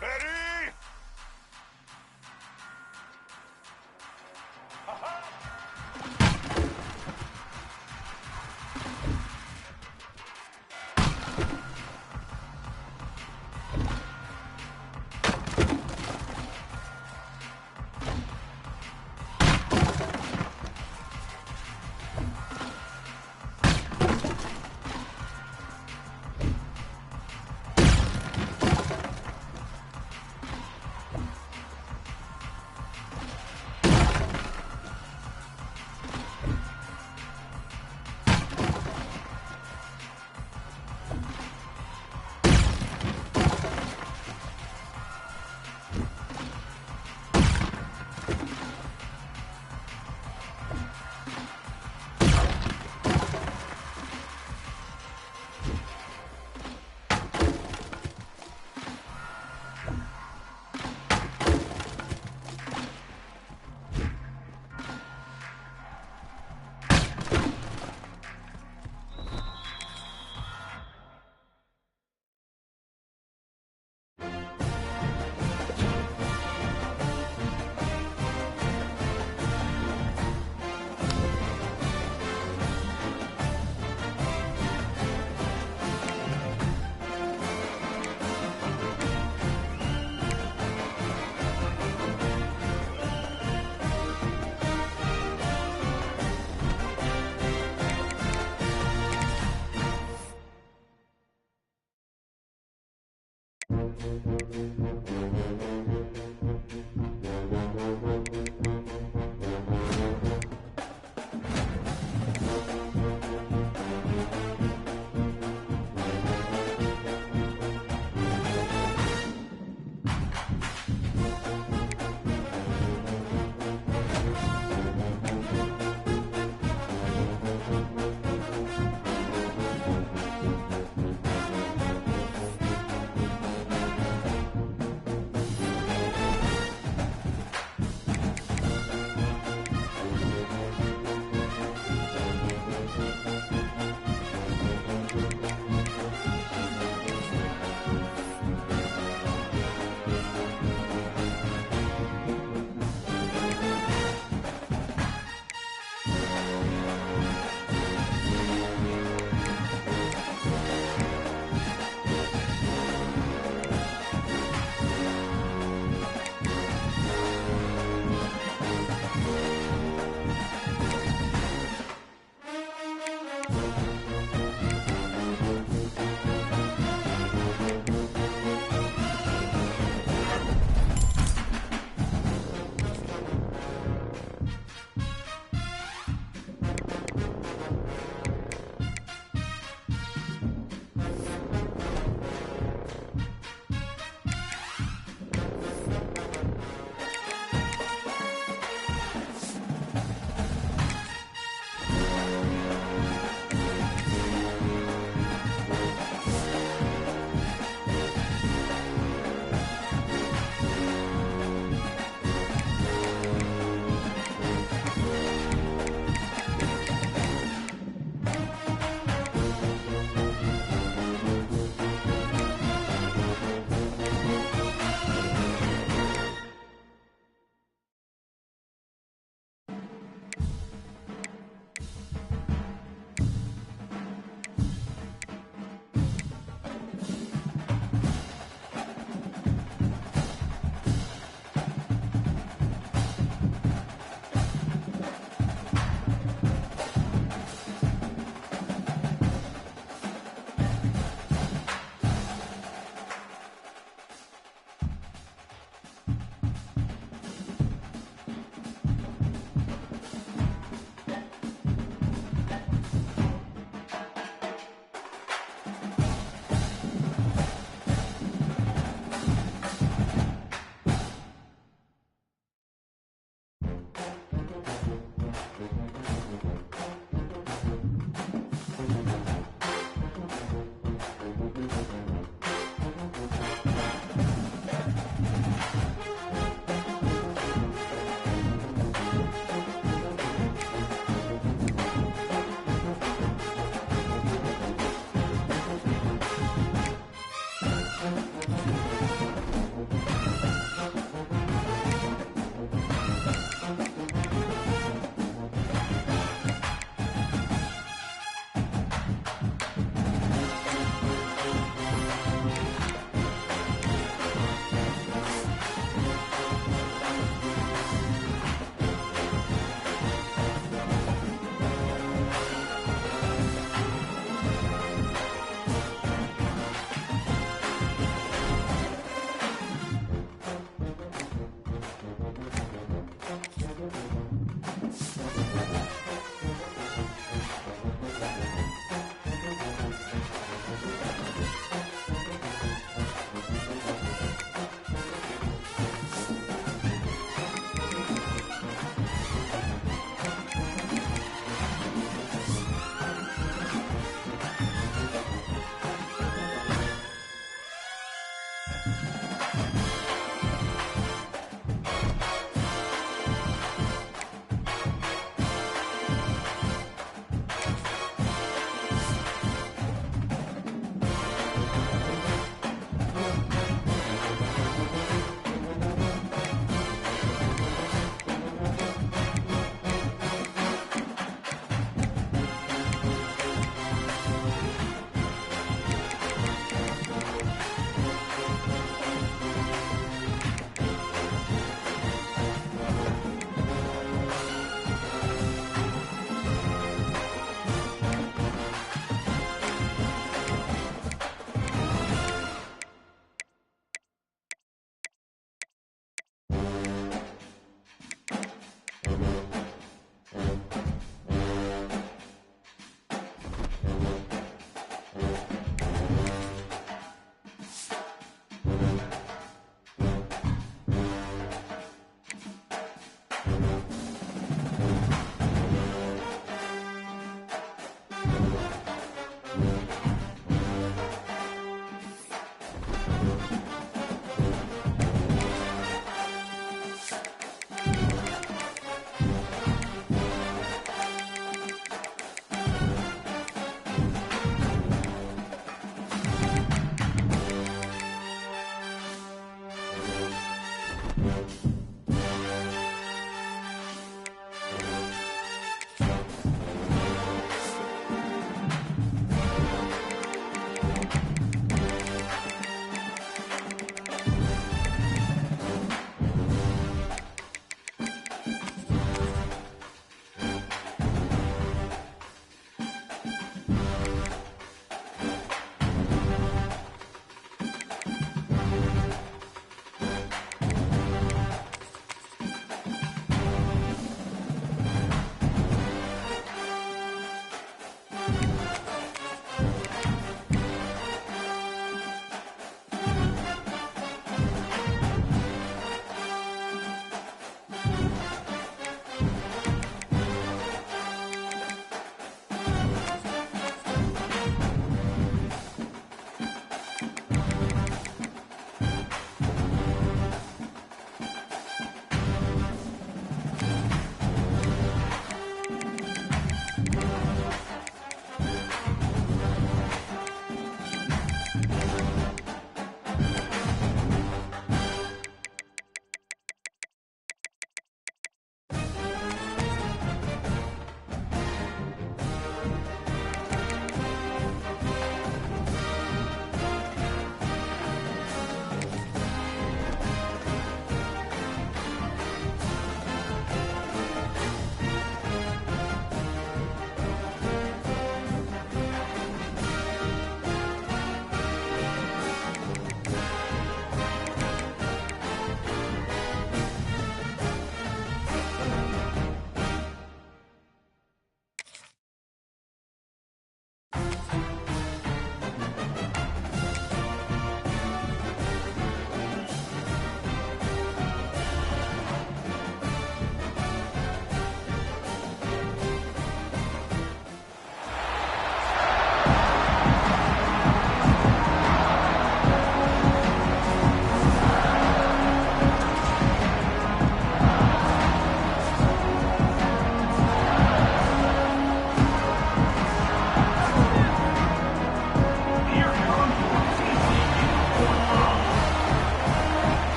Ready.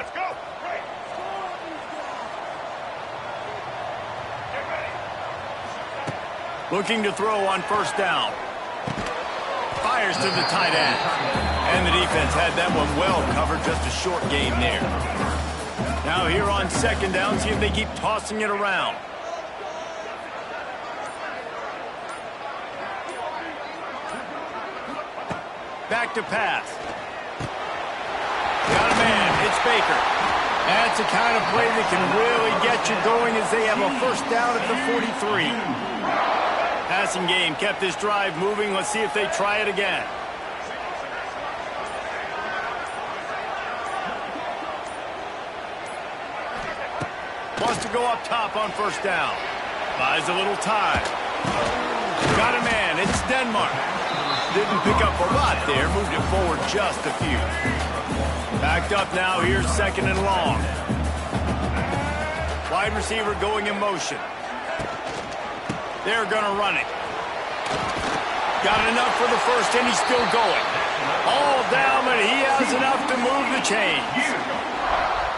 Let's go. Great. Get ready. Looking to throw on first down. Fires to the tight end. And the defense had that one well covered. Just a short gain there. Now here on second down, see if they keep tossing it around. Back to pass. Got a man. It's Baker. That's the kind of play that can really get you going as they have a first down at the 43. Passing game kept this drive moving. Let's see if they try it again. Wants to go up top on first down. Buys a little time. Got a man. It's Denmark. Didn't pick up a lot there. Moved it forward just a few. Backed up now. Here's second and long. Wide receiver going in motion. They're going to run it. Got enough for the first, and he's still going. All down, but he has enough to move the chains.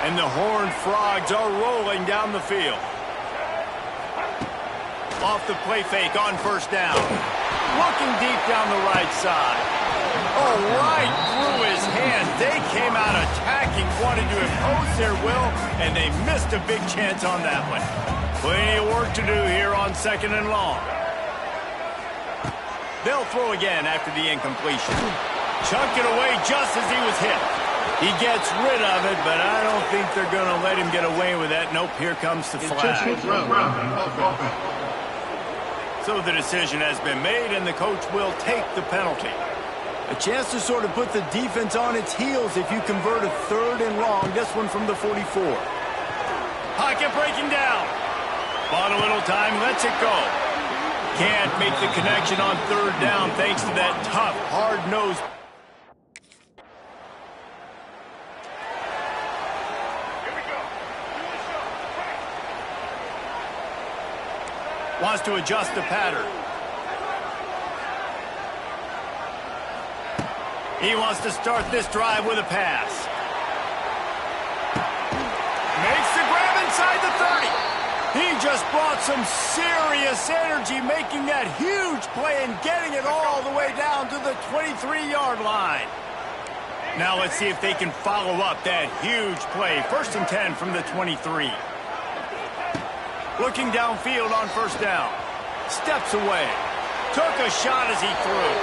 And the Horned Frogs are rolling down the field. Off the play fake on first down. Looking deep down the right side. Oh, right through his hand. They came out attacking, wanted to impose their will, and they missed a big chance on that one. Plenty of work to do here on second and long. They'll throw again after the incompletion. Chunk it away just as he was hit. He gets rid of it, but I don't think they're going to let him get away with that. Nope, here comes the flag. So the decision has been made, and the coach will take the penalty. A chance to sort of put the defense on its heels if you convert a third and long. This one from the 44. Pocket breaking down. Bought a little time, lets it go. Can't make the connection on third down thanks to that tough, hard-nosed. Wants to adjust the pattern. He wants to start this drive with a pass. Makes the grab inside the 30. He just brought some serious energy, making that huge play and getting it all the way down to the 23-yard line. Now let's see if they can follow up that huge play. First and 10 from the 23. Looking downfield on first down. Steps away. Took a shot as he threw.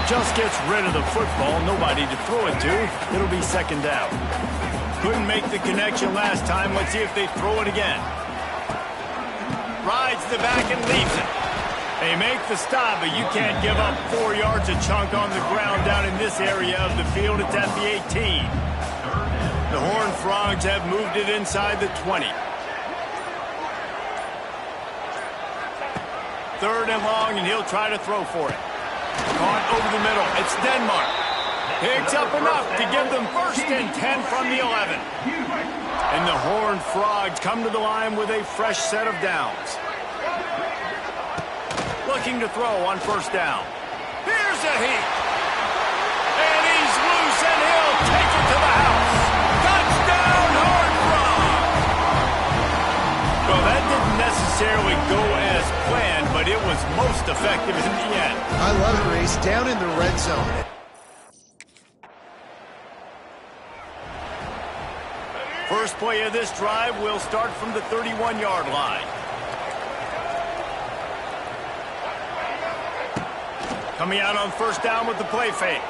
Just gets rid of the football. Nobody to throw it to. It'll be second down. Couldn't make the connection last time. Let's see if they throw it again. Rides the back and leaves it. They make the stop, but you can't give up 4 yards a chunk on the ground down in this area of the field. It's at the 18. The Horned Frogs have moved it inside the 20. Third and long, and he'll try to throw for it. Caught over the middle. It's Denmark. Picks up enough to give them first and 10 from the 11. And the Horned Frogs come to the line with a fresh set of downs. Looking to throw on first down. Here's a heat. And he's loose, and he'll take it to the house. Touchdown, Horned Frogs! Well, that didn't necessarily go as planned, but it was most effective in the end. I love it, Reese. Down in the red zone. First play of this drive will start from the 31-yard line. Coming out on first down with the play fake.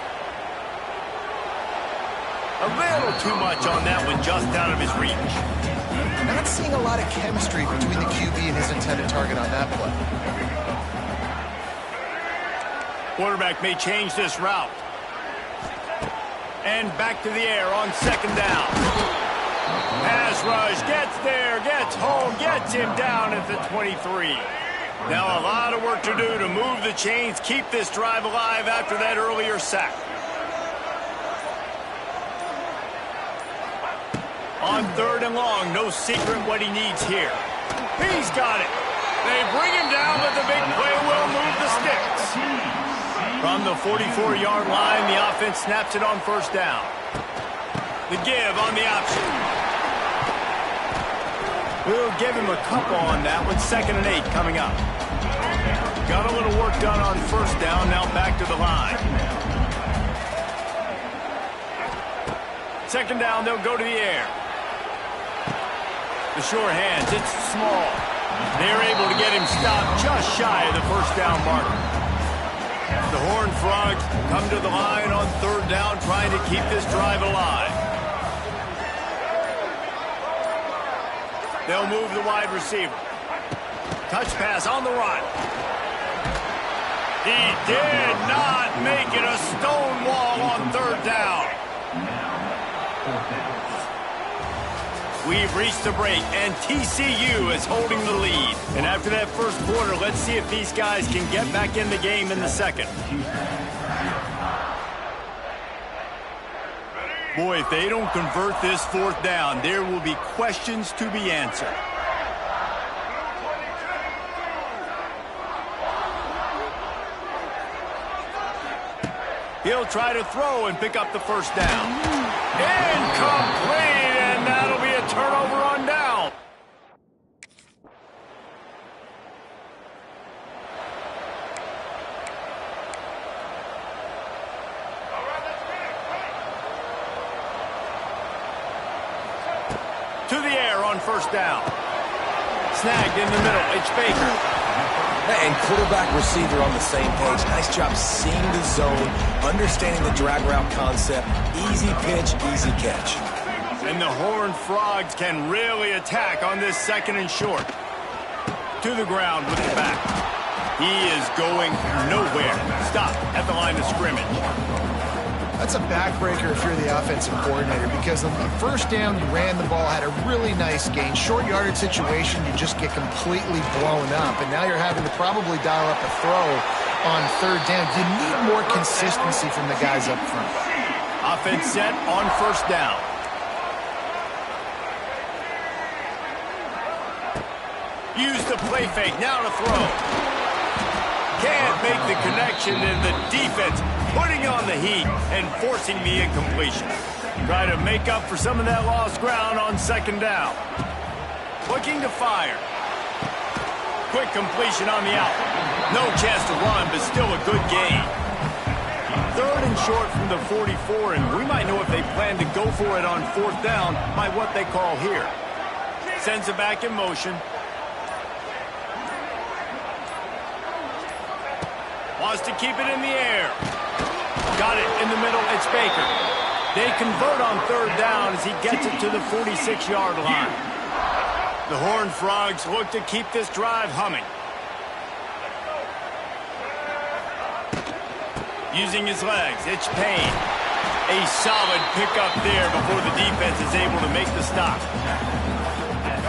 A little too much on that one, just out of his reach. Not seeing a lot of chemistry between the QB and his intended target on that play. Quarterback may change this route. And back to the air on second down. Pass rush, gets there, gets home, gets him down at the 23. Now a lot of work to do to move the chains, keep this drive alive after that earlier sack. On third and long, no secret what he needs here. He's got it. They bring him down, but the big play will move the sticks. From the 44-yard line, the offense snaps it on first down. The give on the option. We'll give him a couple on that with 2nd and 8 coming up. Got a little work done on first down, now back to the line. Second down, they'll go to the air. The sure hands, it's small. They're able to get him stopped just shy of the first down marker. The Horned Frogs come to the line on third down, trying to keep this drive alive. They'll move the wide receiver. Touch pass on the run. He did not make it a stone wall on third down. We've reached the break, and TCU is holding the lead. And after that first quarter, let's see if these guys can get back in the game in the second. Boy, if they don't convert this fourth down, there will be questions to be answered. He'll try to throw and pick up the first down. Incomplete, and that'll be a turnover on down. To the air on first down. Snagged in the middle. It's Baker. And quarterback receiver on the same page. Nice job seeing the zone, understanding the drag route concept. Easy pitch, easy catch. And the Horned Frogs can really attack on this second and short. To the ground with the back. He is going nowhere. Stop at the line of scrimmage. That's a backbreaker if you're the offensive coordinator, because on the first down, you ran the ball, had a really nice gain. Short yardage situation, you just get completely blown up, and now you're having to probably dial up a throw on third down. You need more consistency from the guys up front. Offense set on first down. Use the play fake, now to throw. Can't make the connection, and the defense putting on the heat and forcing the incompletion. Try to make up for some of that lost ground on second down. Looking to fire. Quick completion on the out. No chance to run, but still a good gain. Third and short from the 44, and we might know if they plan to go for it on fourth down by what they call here. Sends it back in motion. Wants to keep it in the air. Got it in the middle. It's Baker. They convert on third down as he gets it to the 46-yard line. The Horned Frogs look to keep this drive humming. Using his legs, it's Payne. A solid pickup there before the defense is able to make the stop.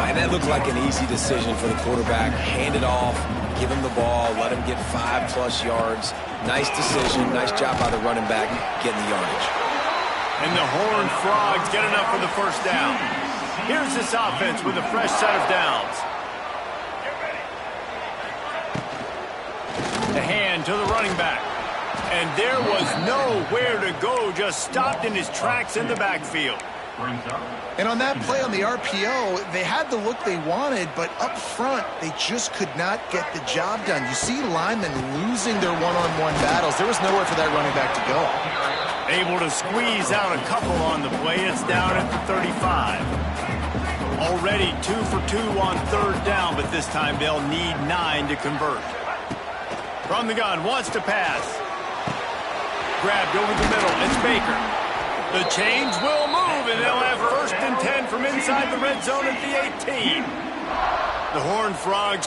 And that looked like an easy decision for the quarterback. Hand it off, give him the ball, let him get 5+ yards. Nice decision, nice job by the running back getting the yardage. And the Horned Frogs get enough for the first down. Here's this offense with a fresh set of downs. The hand to the running back. And there was nowhere to go, just stopped in his tracks in the backfield. And on that play on the RPO, they had the look they wanted, but up front, they just could not get the job done. You see linemen losing their one-on-one battles. There was nowhere for that running back to go. Able to squeeze out a couple on the play. It's down at the 35. Already 2 for 2 on third down, but this time they'll need 9 to convert. From the gun, wants to pass. Grabbed over the middle. It's Baker. The chains will move, and they'll have first and 10 from inside the red zone at the 18. The Horned Frogs